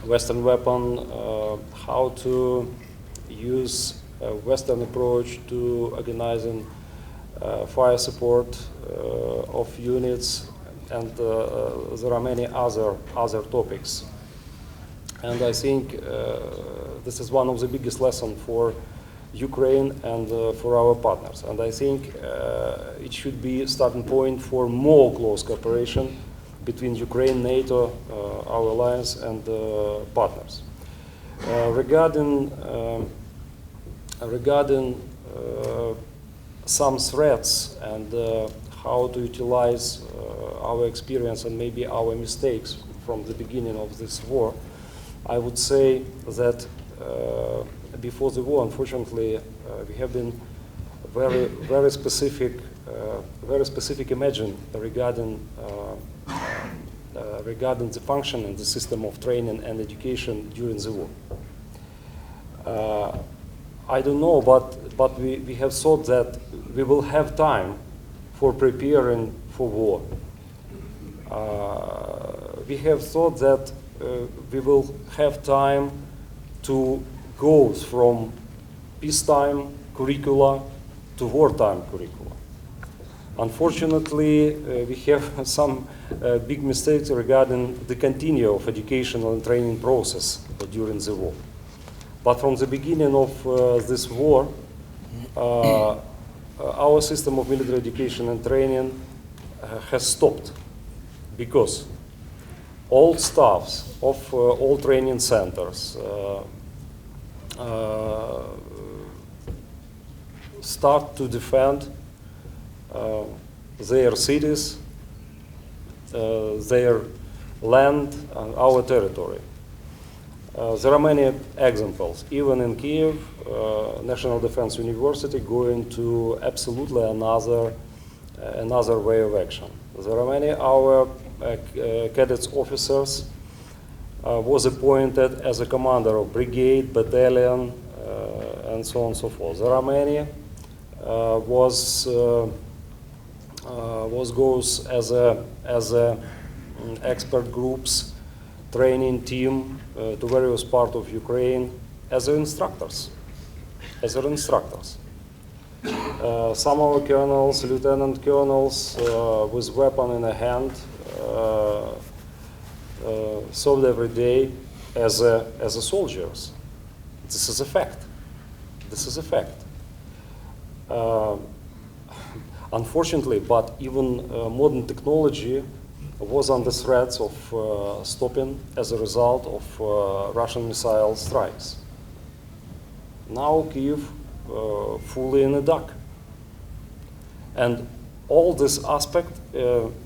Western weapon, how to use a Western approach to organizing fire support of units, and there are many other topics. And I think this is one of the biggest lessons for Ukraine and for our partners. And I think it should be a starting point for more close cooperation between Ukraine, NATO, our alliance, and partners. Regarding some threats and how to utilize our experience and maybe our mistakes from the beginning of this war, I would say that before the war, unfortunately, we have been very specific imagine regarding the function and the system of training and education during the war. I don't know, but we have thought that we will have time for preparing for war. We have thought that we will have time to go from peacetime curricula to wartime curricula. Unfortunately, we have some big mistakes regarding the continuum of educational and training process during the war. But from the beginning of this war, our system of military education and training has stopped because all staffs of all training centers start to defend their cities, their land, and our territory. There are many examples. Even in Kiev, National Defense University going to absolutely another way of action. There are many our cadets officers was appointed as a commander of brigade, battalion, and so on and so forth. There are many was goes as a expert groups training team to various parts of Ukraine as instructors. Some of our colonels, lieutenant colonels with weapon in a hand served every day as soldiers. This is a fact. Unfortunately, but even modern technology was under threats of stopping as a result of Russian missile strikes. Now Kyiv fully in the dark. And all this aspect,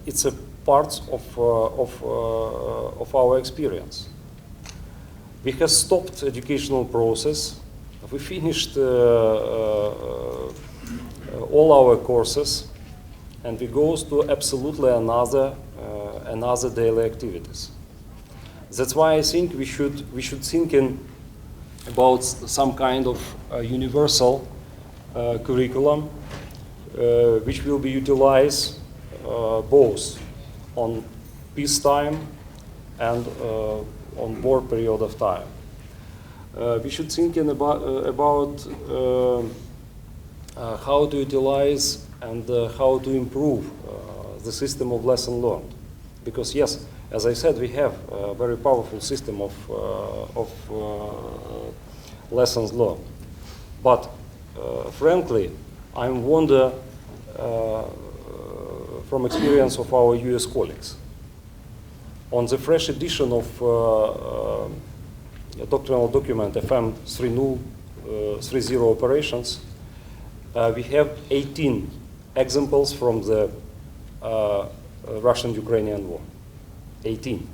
it's a part of our experience. We have stopped educational process. We finished all our courses, and we go to absolutely another daily activities. That's why I think we should think about some kind of universal curriculum, which will be utilized both on peacetime and on war period of time. We should think about how to utilize and how to improve the system of lesson learned. Because yes, as I said, we have a very powerful system of lessons learned. But frankly, I wonder from experience of our US colleagues. On the fresh edition of doctrinal document FM 30 operations, we have 18 examples from the Russian-Ukrainian war. 18.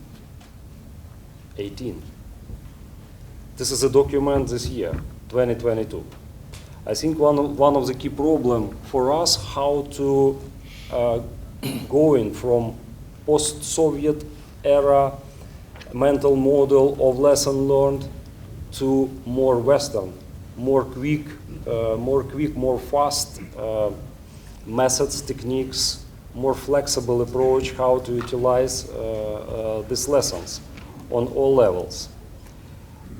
This is a document this year, 2022. I think one of the key problems for us how to going from post-Soviet era mental model of lesson learned to more Western, more quick, more fast methods, techniques, more flexible approach how to utilize these lessons on all levels.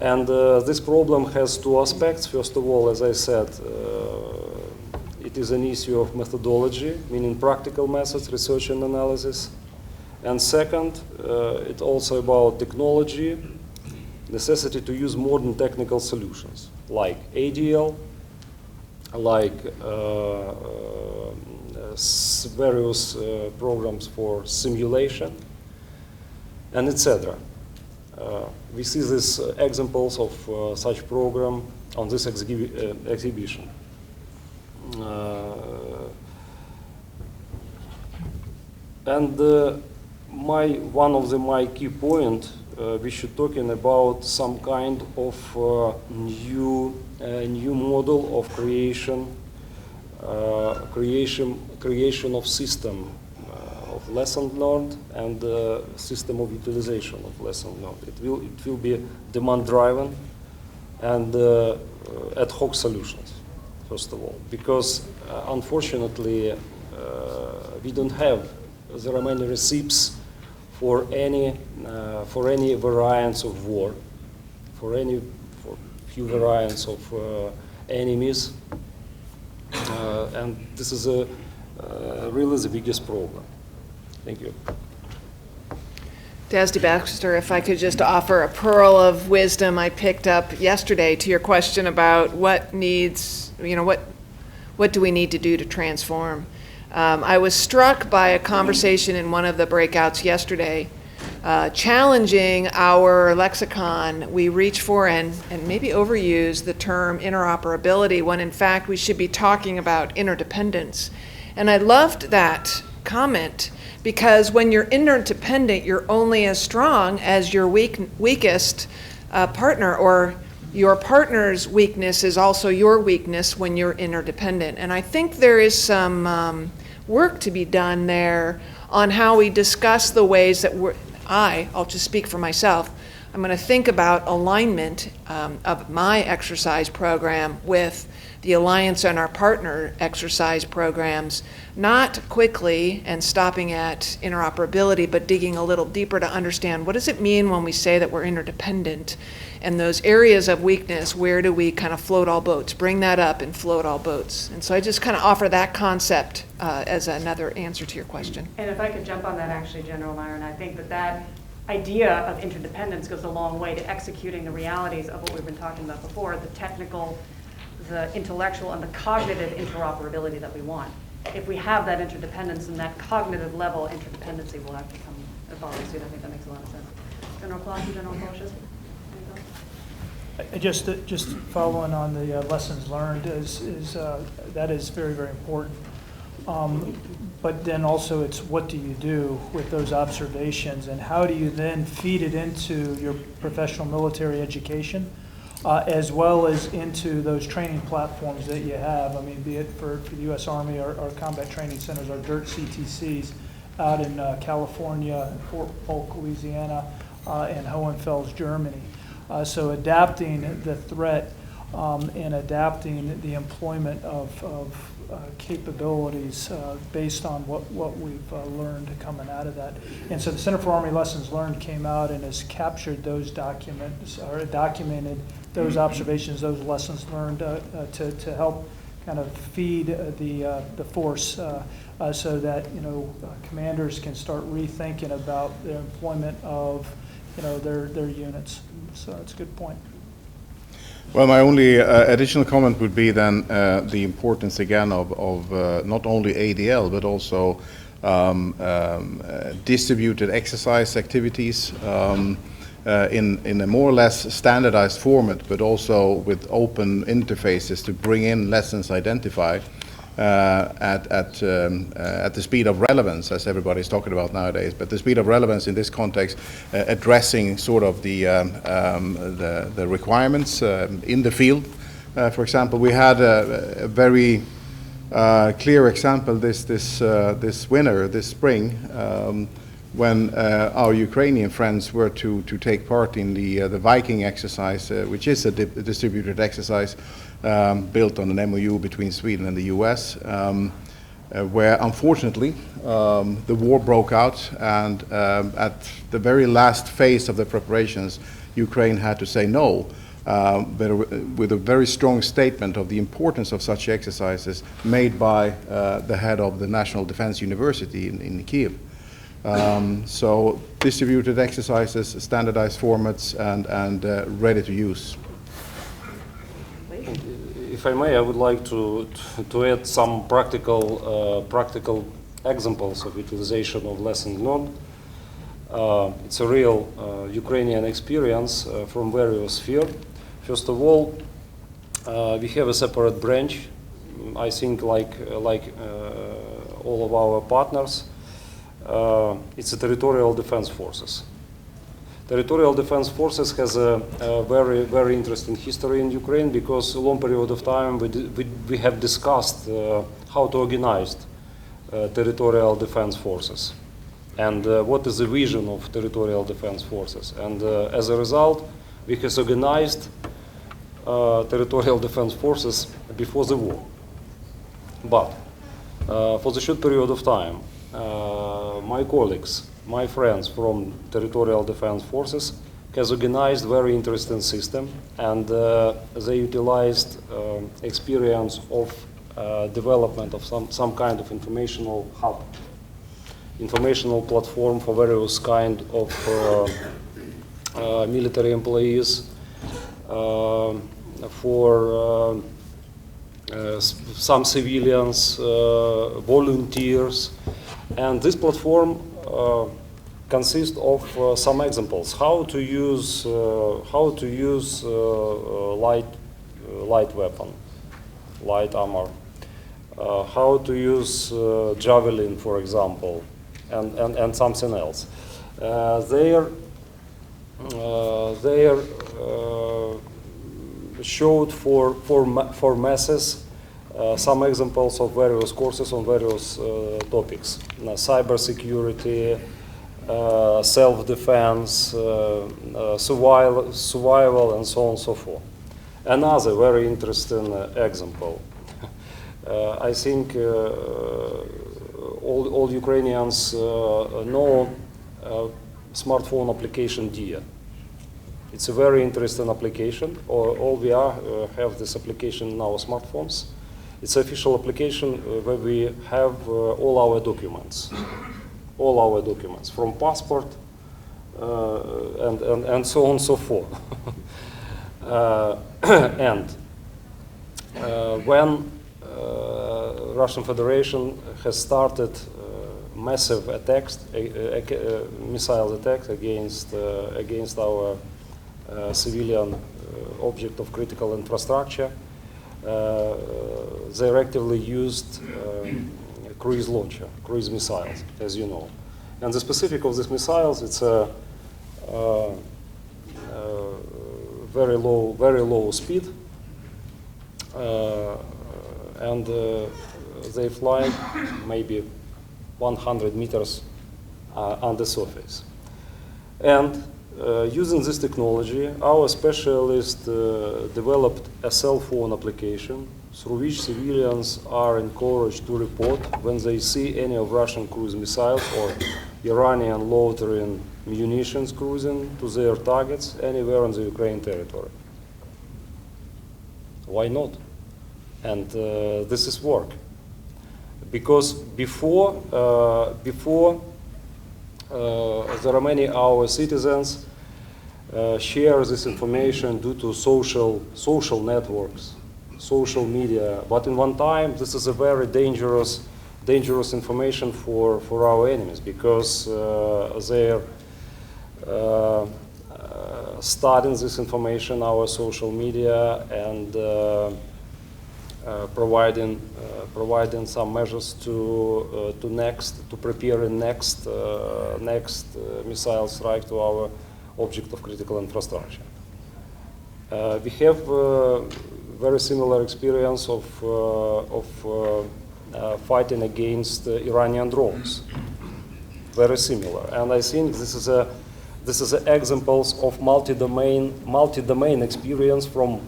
And this problem has two aspects. First of all, as I said, it is an issue of methodology, meaning practical methods, research and analysis. And second, it's also about technology, necessity to use modern technical solutions, like ADL, like various programs for simulation, and etc. We see these examples of such program on this exhibition. And one of my key point, we should talking about some kind of new model of creation of system of lesson learned and system of utilization of lesson learned. It will be demand driven and ad hoc solutions, first of all, because unfortunately we don't have there are many recipes for any variants of war, for few variants of enemies, and this is really the biggest problem. Thank you. Baxter, if I could just offer a pearl of wisdom I picked up yesterday to your question about what needs, what do we need to do to transform? I was struck by a conversation in one of the breakouts yesterday, challenging our lexicon. We reach for and maybe overuse the term interoperability when in fact we should be talking about interdependence. And I loved that comment because when you're interdependent, you're only as strong as your weakest partner, or your partner's weakness is also your weakness when you're interdependent. And I think there is some work to be done there on how we discuss the ways that I'll just speak for myself. I'm going to think about alignment of my exercise program with the Alliance and our partner exercise programs, not quickly and stopping at interoperability, but digging a little deeper to understand what does it mean when we say that we're interdependent, and those areas of weakness, where do we kind of float all boats, bring that up and float all boats. And so I just kind of offer that concept as another answer to your question. And if I could jump on that actually, General Myron, I think that idea of interdependence goes a long way to executing the realities of what we've been talking about before, the technical, the intellectual, and the cognitive interoperability that we want. If we have that interdependence and that cognitive level, interdependency will actually come evolving soon. I think that makes a lot of sense. General Clark, General Polshis? Just following on the lessons learned that is very, very important. But then also it's what do you do with those observations, and how do you then feed it into your professional military education, as well as into those training platforms that you have. I mean, be it for the U.S. Army, our combat training centers, our DIRT CTCs out in California, Fort Polk, Louisiana, and Hohenfels, Germany. So adapting the threat and adapting the employment of capabilities based on what we've learned coming out of that. And so the Center for Army Lessons Learned came out and has captured those documents, or documented those observations, those lessons learned to help kind of feed the force so that commanders can start rethinking about the employment of their units. So that's a good point. Well, my only additional comment would be then the importance again of not only ADL but also distributed exercise activities in a more or less standardized format, but also with open interfaces to bring in lessons identified at the speed of relevance, as everybody's talking about nowadays. But the speed of relevance in this context, addressing sort of the requirements in the field. For example, we had a very clear example this winter, this spring, when our Ukrainian friends were to take part in the Viking exercise, which is a distributed exercise built on an MOU between Sweden and the US, where unfortunately the war broke out, and at the very last phase of the preparations, Ukraine had to say no, but with a very strong statement of the importance of such exercises made by the head of the National Defense University in Kyiv. So distributed exercises, standardized formats, and ready to use. If I may, I would like to add some practical examples of utilization of lessons learned. It's a real Ukrainian experience from various spheres. First of all, we have a separate branch. I think like all of our partners, it's a territorial defense forces. Territorial defense forces has a very, very interesting history in Ukraine because a long period of time we have discussed how to organize territorial defense forces and what is the vision of territorial defense forces. And as a result, we have organized territorial defense forces before the war. But for the short period of time, my colleagues, my friends from territorial defense forces has organized very interesting system, and they utilized experience of development of some kind of informational hub, informational platform for various kind of military employees, for some civilians, volunteers, and this platform consists of some examples how to use light weapon, light armor, how to use javelin, for example, and something else. They showed for masses some examples of various courses on various topics: cyber security, self-defense, survival, and so on and so forth. Another very interesting example. I think all Ukrainians know smartphone application Deter. It's a very interesting application. All we have this application in our smartphones. It's an official application where we have all our documents from passport and so on and so forth. And when Russian Federation has started massive attacks, missile attacks against our civilian object of critical infrastructure, they actively used cruise launcher, cruise missiles, as you know. And the specific of these missiles, it's a very low speed, and they fly maybe 100 meters on the surface. And using this technology, our specialists developed a cell phone application through which civilians are encouraged to report when they see any of Russian cruise missiles or Iranian loitering munitions cruising to their targets anywhere on the Ukraine territory. Why not? And this is work. Because before there are many of our citizens share this information due to social networks, social media. But in one time, this is a very dangerous information for our enemies, because they're studying this information, our social media, and providing some measures to prepare a next missile strike to our object of critical infrastructure. We have very similar experience of fighting against Iranian drones. Very similar, and I think this is examples of multi-domain experience from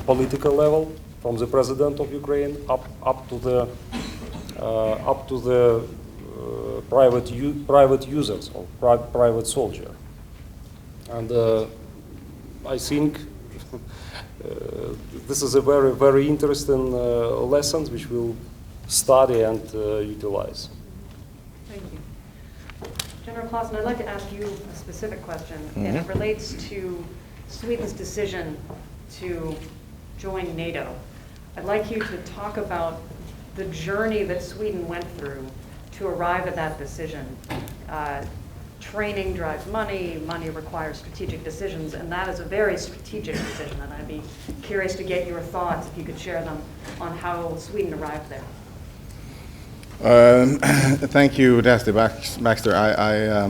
political level, from the president of Ukraine up to the private users or private soldier. And I think this is a very interesting lesson which we'll study and utilize. Thank you. General Clausen, I'd like to ask you a specific question, and it relates to Sweden's decision to join NATO. I'd like you to talk about the journey that Sweden went through to arrive at that decision. training drives money, money requires strategic decisions, and that is a very strategic decision, and I'd be curious to get your thoughts, if you could share them, on how Sweden arrived there. Thank you, Dusty Baxter. I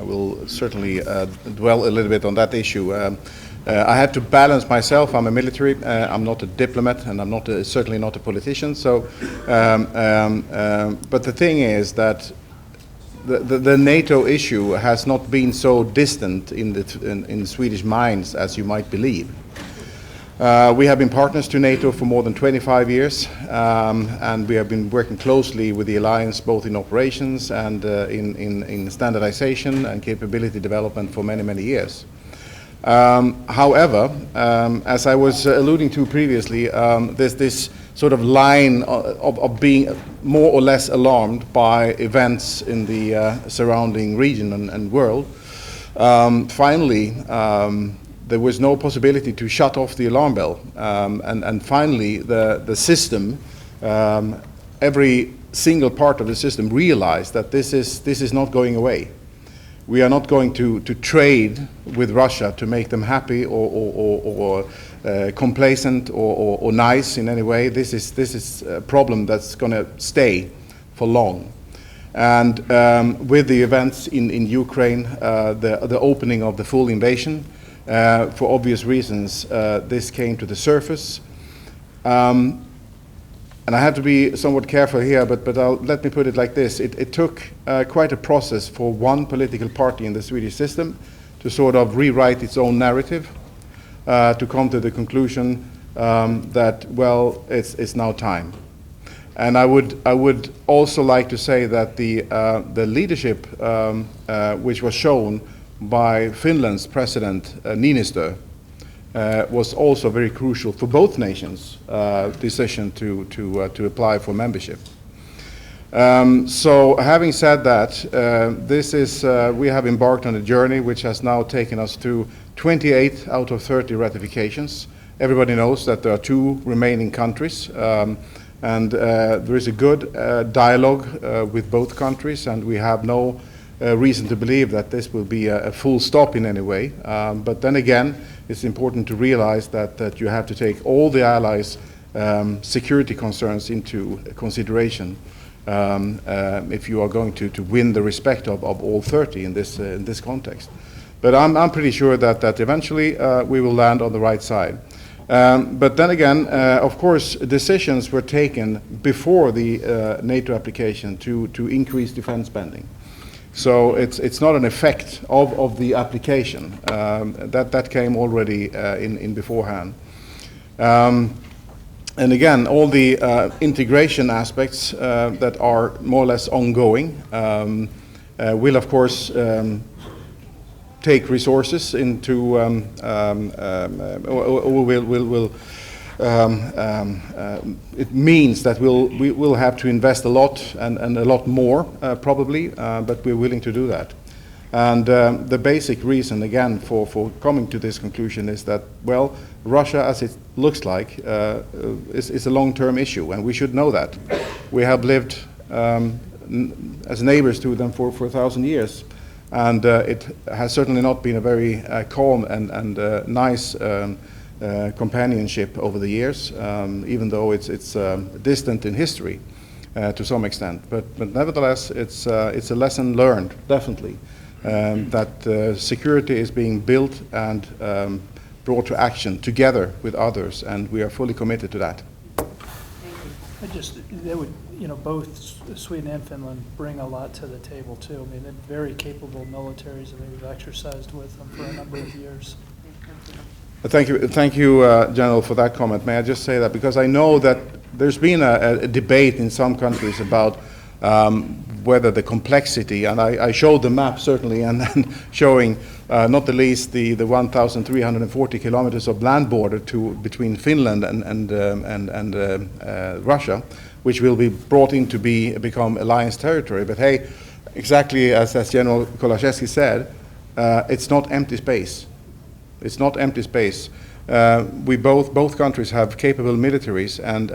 will certainly dwell a little bit on that issue. I had to balance myself. I'm a military. I'm not a diplomat, and I'm not certainly not a politician. So, but the thing is that the NATO issue has not been so distant in Swedish minds as you might believe. We have been partners to NATO for more than 25 years, and we have been working closely with the alliance both in operations and in standardization and capability development for many, many years. However, as I was alluding to previously, there's this sort of line of being more or less alarmed by events in the surrounding region and world. Finally, there was no possibility to shut off the alarm bell. And finally, the system, every single part of the system realized that this is not going away. We are not going to trade with Russia to make them happy or complacent or nice in any way. This is a problem that's going to stay for long. And with the events in Ukraine, the opening of the full invasion, for obvious reasons, this came to the surface. And I have to be somewhat careful here, but let me put it like this. It took quite a process for one political party in the Swedish system to sort of rewrite its own narrative, to come to the conclusion that, well, it's now time. And I would also like to say that the leadership which was shown by Finland's President Niinistö was also very crucial for both nations' decision to apply for membership. So having said that, we have embarked on a journey which has now taken us to 28 out of 30 ratifications. Everybody knows that there are 2 remaining countries, and there is a good dialogue with both countries, and we have no reason to believe that this will be a full stop in any way. But then again, it's important to realize that you have to take all the allies' security concerns into consideration if you are going to win the respect of all 30 in this context. But I'm pretty sure that eventually we will land on the right side. But then again, of course, decisions were taken before the NATO application to increase defense spending. So it's not an effect of the application. That came already in beforehand. And again, all the integration aspects that are more or less ongoing will, of course, take resources into, it means that we will have to invest a lot and a lot more probably, but we're willing to do that. And the basic reason, again, for coming to this conclusion is that, well, Russia, as it looks like, is a long-term issue, and we should know that. We have lived as neighbors to them for 1,000 years, and it has certainly not been a very calm and nice companionship over the years, even though it's distant in history to some extent. But nevertheless, it's a lesson learned, definitely, that security is being built and brought to action together with others, and we are fully committed to that. They would, both Sweden and Finland bring a lot to the table too. I mean, they're very capable militaries, and we've exercised with them for a number of years. Thank you, General, for that comment. May I just say that because I know that there's been a debate in some countries about whether the complexity, and I showed the map certainly, and then showing not the least the 1,340 kilometers of land border between Finland and Russia, which will be brought in to become alliance territory. But hey, exactly as General Kolashevsky said, it's not empty space. It's not empty space. We both countries have capable militaries, and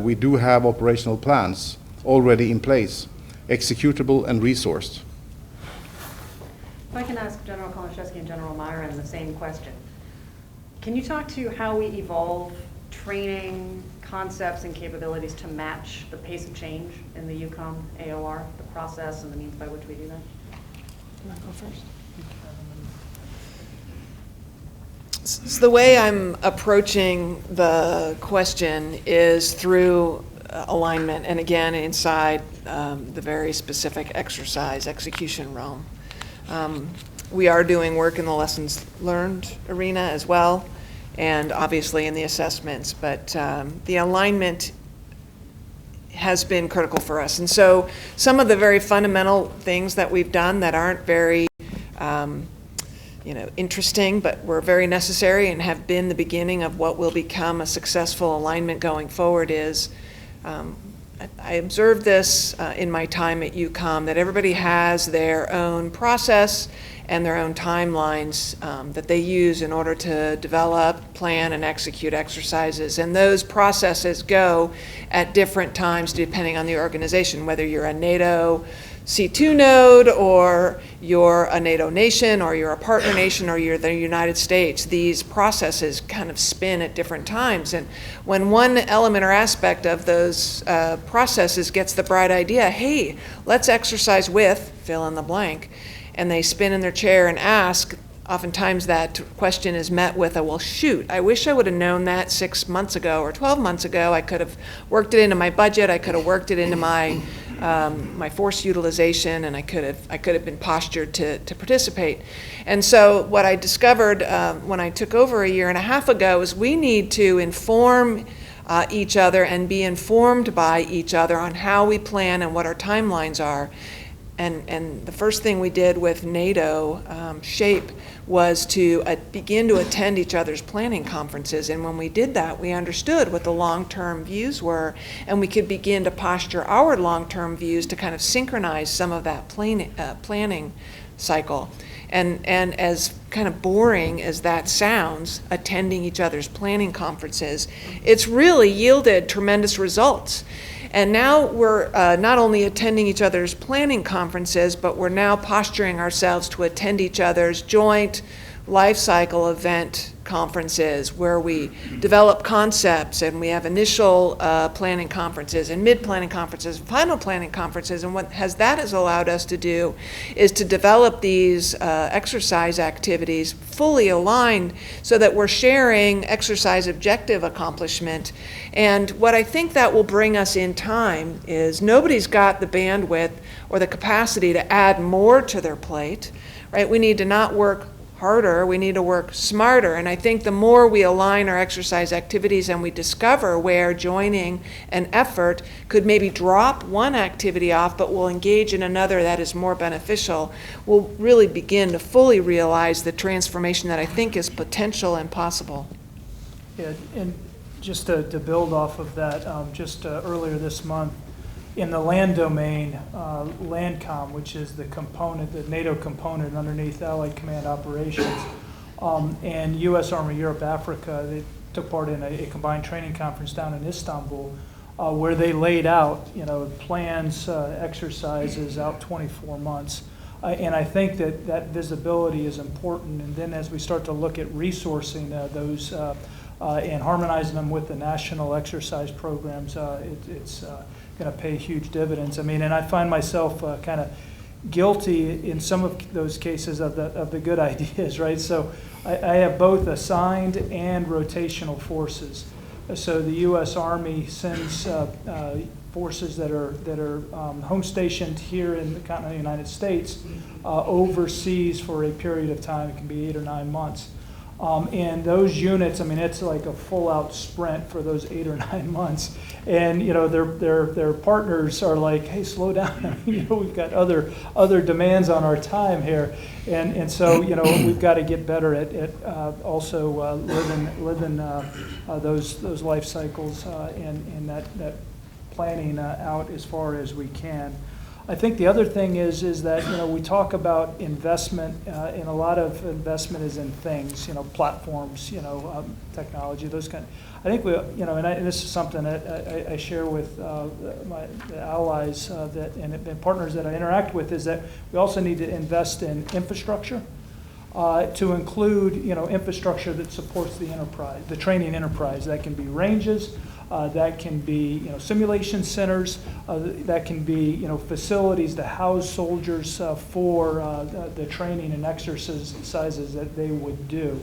we do have operational plans already in place, executable and resourced. If I can ask General Kolashevsky and General Myron the same question. Can you talk to how we evolve training, concepts, and capabilities to match the pace of change in the UCOM AOR, the process and the means by which we do that? You want to go first? So the way I'm approaching the question is through alignment, and again, inside the very specific exercise execution realm. We are doing work in the lessons learned arena as well, and obviously in the assessments, but the alignment has been critical for us. And so some of the very fundamental things that we've done that aren't very interesting, but were very necessary and have been the beginning of what will become a successful alignment going forward is, I observed this in my time at UCOM, that everybody has their own process and their own timelines that they use in order to develop, plan, and execute exercises. And those processes go at different times depending on the organization, whether you're a NATO C2 node, or you're a NATO nation, or you're a partner nation, or you're the United States. These processes kind of spin at different times. And when one element or aspect of those processes gets the bright idea, hey, let's exercise with, fill in the blank, and they spin in their chair and ask, oftentimes that question is met with a, well, shoot, I wish I would have known that 6 months ago or 12 months ago. I could have worked it into my budget. I could have worked it into my my force utilization, and I could have been postured to participate. And so what I discovered when I took over a year and a half ago is we need to inform each other and be informed by each other on how we plan and what our timelines are. And the first thing we did with NATO SHAPE was to begin to attend each other's planning conferences. And when we did that, we understood what the long-term views were, and we could begin to posture our long-term views to kind of synchronize some of that planning cycle. And as kind of boring as that sounds, attending each other's planning conferences, it's really yielded tremendous results. And now we're not only attending each other's planning conferences, but we're now posturing ourselves to attend each other's joint life cycle event conferences where we develop concepts, and we have initial planning conferences and mid-planning conferences and final planning conferences. And what that has allowed us to do is to develop these exercise activities fully aligned so that we're sharing exercise objective accomplishment. And what I think that will bring us in time is nobody's got the bandwidth or the capacity to add more to their plate, right? We need to not work harder, we need to work smarter. And I think the more we align our exercise activities and we discover where joining an effort could maybe drop one activity off but will engage in another that is more beneficial, we'll really begin to fully realize the transformation that I think is potential and possible. Yeah, and just to build off of that, earlier this month, in the land domain, LANDCOM, which is the component, the NATO component underneath Allied Command Operations, and U.S. Army Europe Africa, they took part in a combined training conference down in Istanbul, where they laid out, plans, exercises out 24 months. And I think that visibility is important. And then as we start to look at resourcing those and harmonizing them with the national exercise programs, it's going to pay huge dividends. I mean, and I find myself kind of guilty in some of those cases of the good ideas, right? So I have both assigned and rotational forces. So the U.S. Army sends forces that are home stationed here in the continental United States overseas for a period of time. It can be 8 or 9 months. And those units, I mean, it's like a full-out sprint for those 8 or 9 months. And their partners are like, hey, slow down. I mean, we've got other demands on our time here, and so we've got to get better at also living those life cycles and that planning out as far as we can. I think the other thing is that, we talk about investment, and a lot of investment is in things, platforms, technology, those kind. I think and this is something that I share with my allies and partners that I interact with, is that we also need to invest in infrastructure, to include, infrastructure that supports the enterprise, the training enterprise. That can be ranges. That can be, simulation centers. That can be, facilities to house soldiers for the training and exercises that they would do.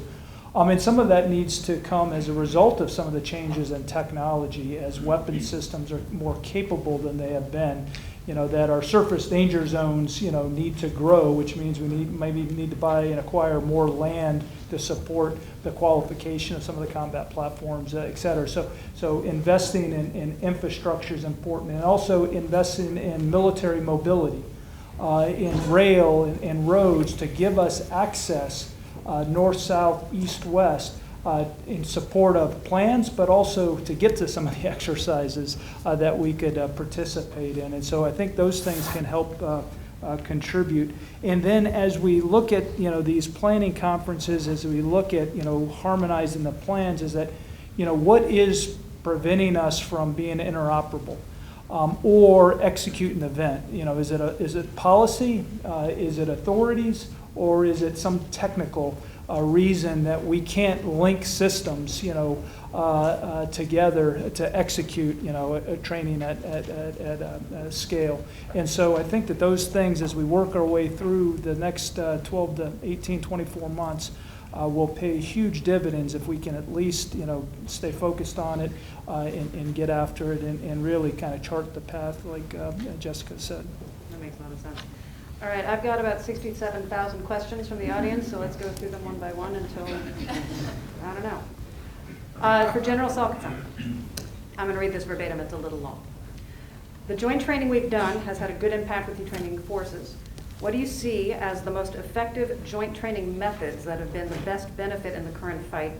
And some of that needs to come as a result of some of the changes in technology, as weapon systems are more capable than they have been. That our surface danger zones, need to grow, which means we maybe need to buy and acquire more land to support the qualification of some of the combat platforms, et cetera. So investing in infrastructure is important, and also investing in military mobility, in rail and roads to give us access north, south, east, west, in support of plans, but also to get to some of the exercises that we could participate in. And so I think those things can help contribute. And then as we look at these planning conferences, as we look at harmonizing the plans, is that what is preventing us from being interoperable or executing the event? Is it policy? Is it authorities? Or is it some technical reason that we can't link systems, together to execute, a training at a scale? And so I think that those things, as we work our way through the next 12 to 18, 24 months, will pay huge dividends if we can at least, stay focused on it and get after it and really kind of chart the path, like Jessica said. That makes a lot of sense. All right, I've got about 67,000 questions from the audience, so let's go through them one by one until, I don't know. For General Salkitson, I'm going to read this verbatim, it's a little long. The joint training we've done has had a good impact with the training forces. What do you see as the most effective joint training methods that have been the best benefit in the current fight?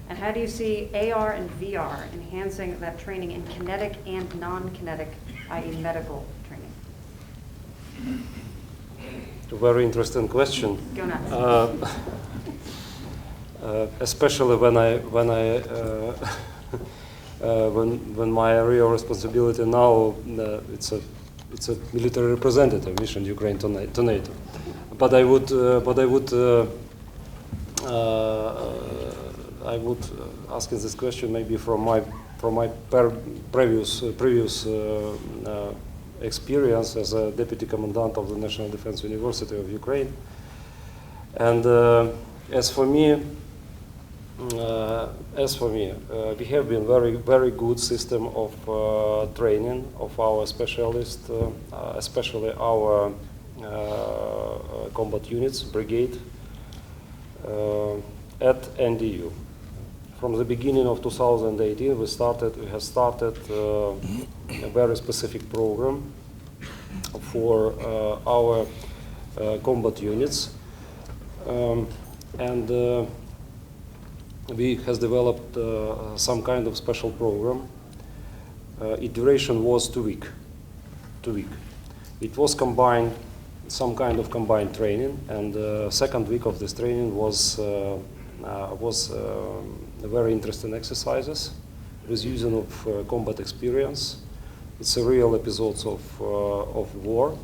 And how do you see AR and VR enhancing that training in kinetic and non-kinetic, i.e. medical training? A very interesting question. Go nuts. Especially when my area of responsibility now it's a military representative mission, Ukraine to NATO. But I would ask this question maybe from my previous experience as a deputy commandant of the National Defense University of Ukraine. And as for me, we have been very good system of training of our specialists, especially our combat units, brigade, at NDU. From the beginning of 2018, we have started a very specific program for our combat units, and we has developed some kind of special program. Its duration was 2 weeks. It was combined, some kind of combined training, and the second week of this training was very interesting exercises with using of combat experience. It's a real episodes of war,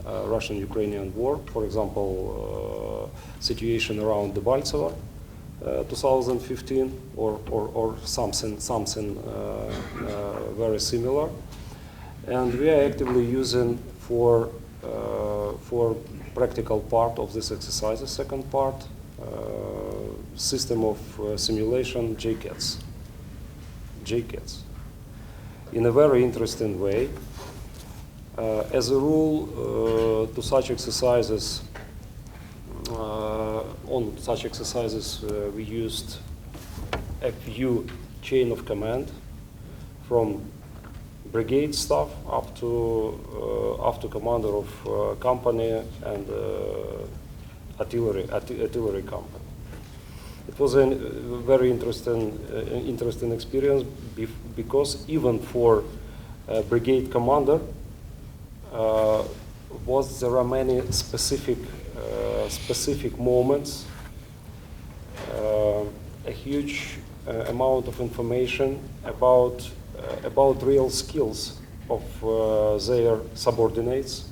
Russian-Ukrainian war. For example, situation around Debaltseve, 2015, or something very similar. And we are actively using for practical part of this exercise, the second part, system of simulation JCATS, in a very interesting way. As a rule, to such exercises, on such exercises, we used a view chain of command from brigade staff up to commander of company and artillery company. It was a very interesting experience because even for a brigade commander, there are many specific moments, a huge amount of information about real skills of their subordinates,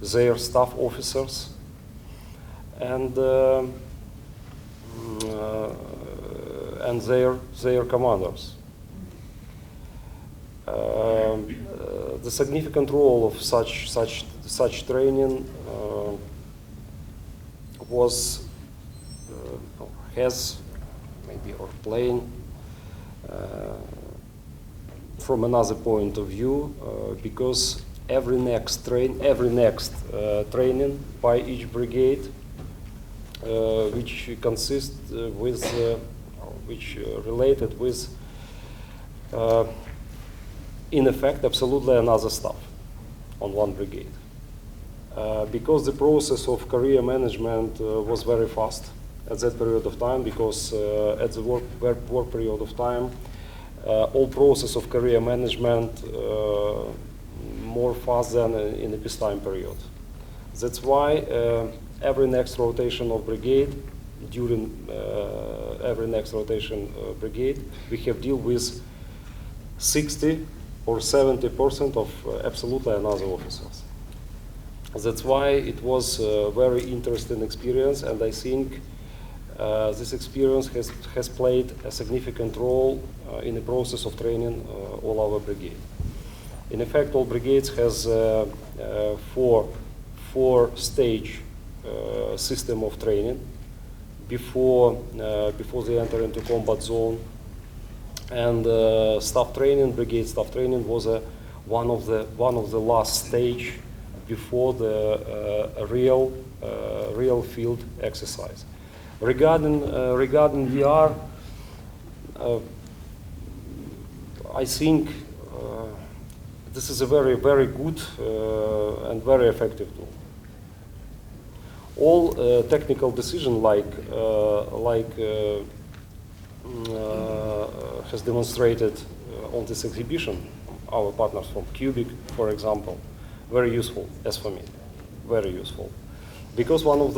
their staff officers, and their commanders. The significant role of such training has maybe or playing from another point of view, because every next training by each brigade, which consists which related with in effect absolutely another staff on one brigade. Because the process of career management was very fast at that period of time, because at the work period of time, all process of career management more fast than in the peacetime period. That's why every next rotation of brigade, during every next rotation brigade, we have deal with 60 or 70% of absolutely another officers. That's why it was a very interesting experience, and I think this experience has played a significant role in the process of training all our brigade. In effect, all brigades has four-stage system of training before they enter into combat zone. And staff training, brigade staff training, was one of the last stage before the real field exercise. Regarding VR, I think this is a very good and very effective tool. All technical decision has demonstrated on this exhibition, our partners from Cubic, for example, very useful, as for me, very useful. Because one of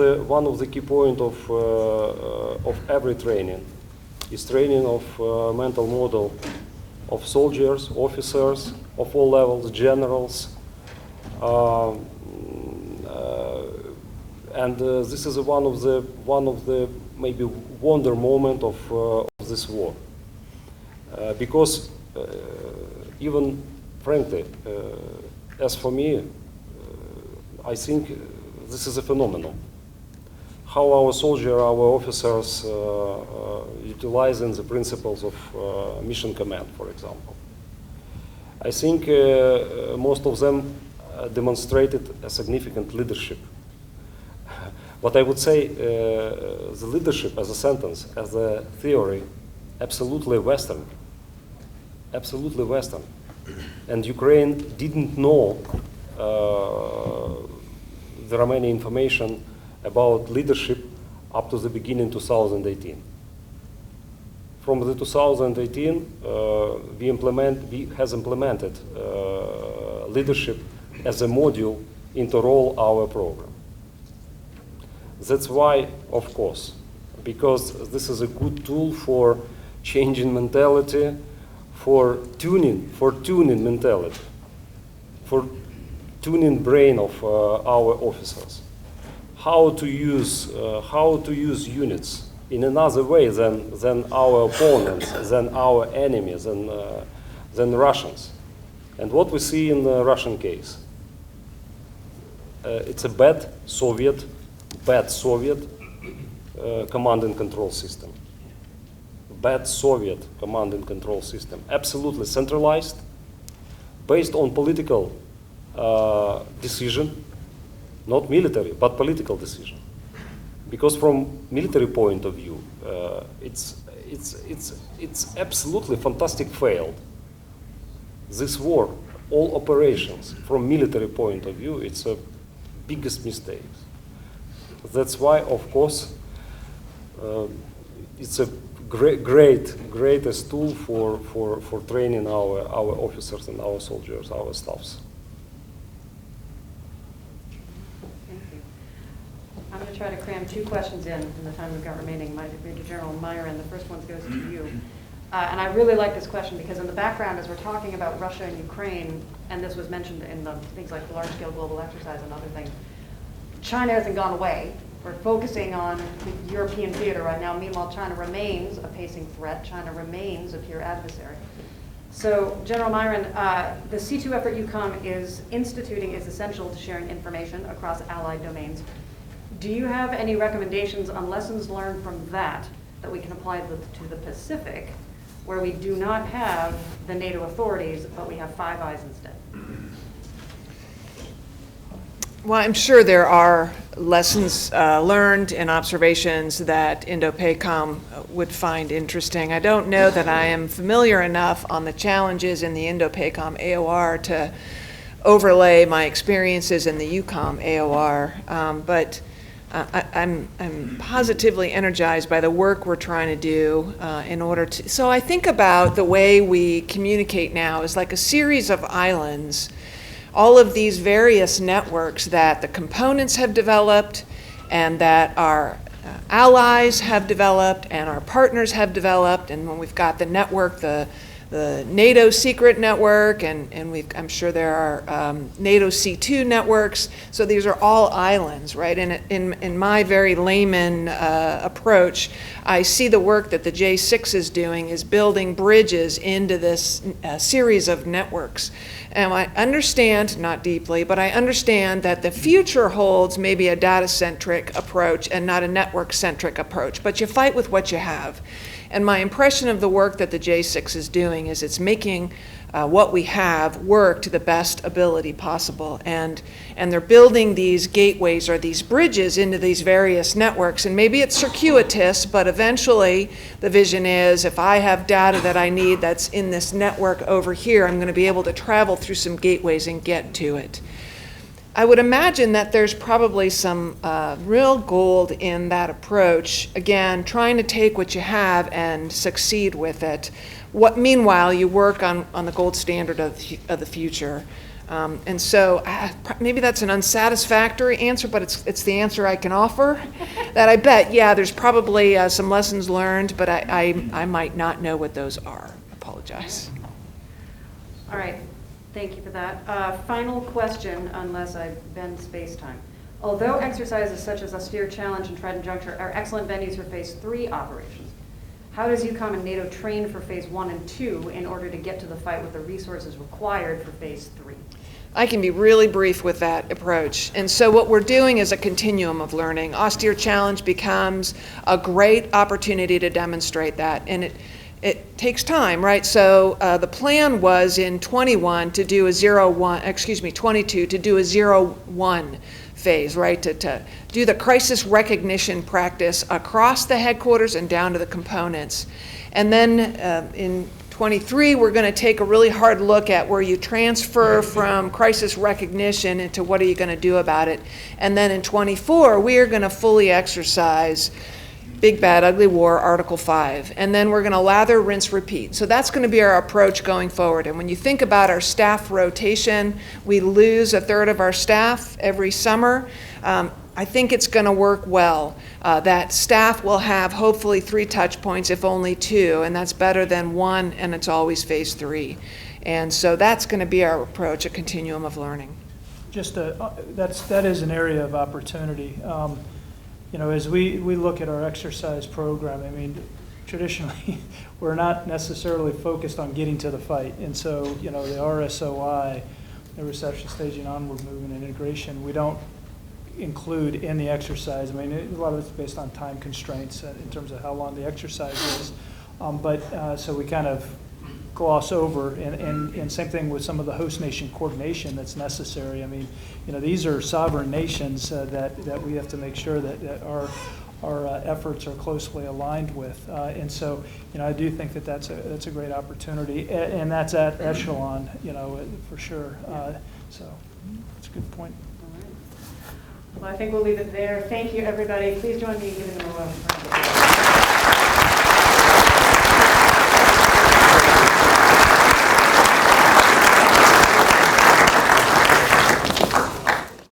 the key point of every training is training of mental model of soldiers, officers of all levels, generals, and this is one of the maybe wonder moment of this war, because even frankly, as for me, I think this is a phenomenon. How our soldiers, our officers utilizing the principles of mission command, for example. I think most of them demonstrated a significant leadership. But I would say the leadership as a sentence, as a theory, absolutely Western. Absolutely Western. And Ukraine didn't know the Romanian information about leadership up to the beginning 2018. From the 2018, we has implemented leadership as a module into all our program. That's why, of course, because this is a good tool for changing mentality, for tuning mentality, for tuning brain of our officers. How to use units in another way than our opponents, than our enemies, than the Russians. And what we see in the Russian case, it's a bad Soviet command and control system. Bad Soviet command and control system. Absolutely centralized, based on political decision, not military, but political decision. Because from military point of view, it's absolutely fantastic failed. This war, all operations, from military point of view, it's a biggest mistake. That's why, of course, it's a greatest tool for training our officers and our soldiers, our staffs. going to try to cram 2 questions in the time we've got remaining. Major General Myron, the first one goes to you. And I really like this question because in the background, as we're talking about Russia and Ukraine, and this was mentioned in the things like the large-scale global exercise and other things, China hasn't gone away. We're focusing on the European theater right now. Meanwhile, China remains a pacing threat. China remains a peer adversary. So, General Myron, the C2 effort EUCOM is instituting is essential to sharing information across allied domains. Do you have any recommendations on lessons learned from that we can apply to the Pacific, where we do not have the NATO authorities, but we have Five Eyes instead? Well, I'm sure there are lessons learned and observations that Indo-PACOM would find interesting. I don't know that I am familiar enough on the challenges in the Indo-PACOM AOR to overlay my experiences in the EUCOM AOR, but I'm positively energized by the work we're trying to do in order to, so I think about the way we communicate now as like a series of islands, all of these various networks that the components have developed and that our allies have developed and our partners have developed, and when we've got the network, the NATO secret network, and I'm sure there are NATO C2 networks, so these are all islands, right? And in my very layman approach, I see the work that the J6 is doing is building bridges into this series of networks. And I understand, not deeply, but I understand that the future holds maybe a data-centric approach and not a network-centric approach, but you fight with what you have. And my impression of the work that the J6 is doing is it's making what we have work to the best ability possible. And they're building these gateways or these bridges into these various networks. And maybe it's circuitous, but eventually the vision is if I have data that I need that's in this network over here, I'm going to be able to travel through some gateways and get to it. I would imagine that there's probably some real gold in that approach. Again, trying to take what you have and succeed with it. Meanwhile, you work on the gold standard of the future. And so maybe that's an unsatisfactory answer, but it's the answer I can offer. That I bet, yeah, there's probably some lessons learned, but I might not know what those are. I apologize. All right. Thank you for that. Final question, unless I bend space-time. Although exercises such as Austere Challenge and Trident Juncture are excellent venues for Phase 3 operations, how does EUCOM and NATO train for Phase 1 and 2 in order to get to the fight with the resources required for Phase 3? I can be really brief with that approach. And so what we're doing is a continuum of learning. Austere Challenge becomes a great opportunity to demonstrate that. And it takes time, right? So the plan was in 22 to do a 0-1 phase, right? To do the crisis recognition practice across the headquarters and down to the components. And then in 23, we're going to take a really hard look at where you transfer from crisis recognition into what are you going to do about it. And then in 24, we are going to fully exercise Big Bad Ugly War, Article 5. And then we're going to lather, rinse, repeat. So that's going to be our approach going forward. And when you think about our staff rotation, we lose a third of our staff every summer. I think it's going to work well. That staff will have hopefully 3 touch points, if only 2, and that's better than 1, and it's always Phase 3. And so that's going to be our approach, a continuum of learning. Just that is an area of opportunity. You know, as we look at our exercise program, I mean, traditionally, we're not necessarily focused on getting to the fight. And so, you know, the RSOI, the reception, staging, onward movement, and integration, we don't include in the exercise. I mean, a lot of it's based on time constraints in terms of how long the exercise is. So we kind of gloss over, and same thing with some of the host nation coordination that's necessary. I mean, you know, these are sovereign nations that we have to make sure that our efforts are closely aligned with. And so, you know, I do think that that's a great opportunity, and that's at echelon, you know, for sure. So that's a good point. All right. Well, I think we'll leave it there. Thank you, everybody. Please join me in giving them a round of applause.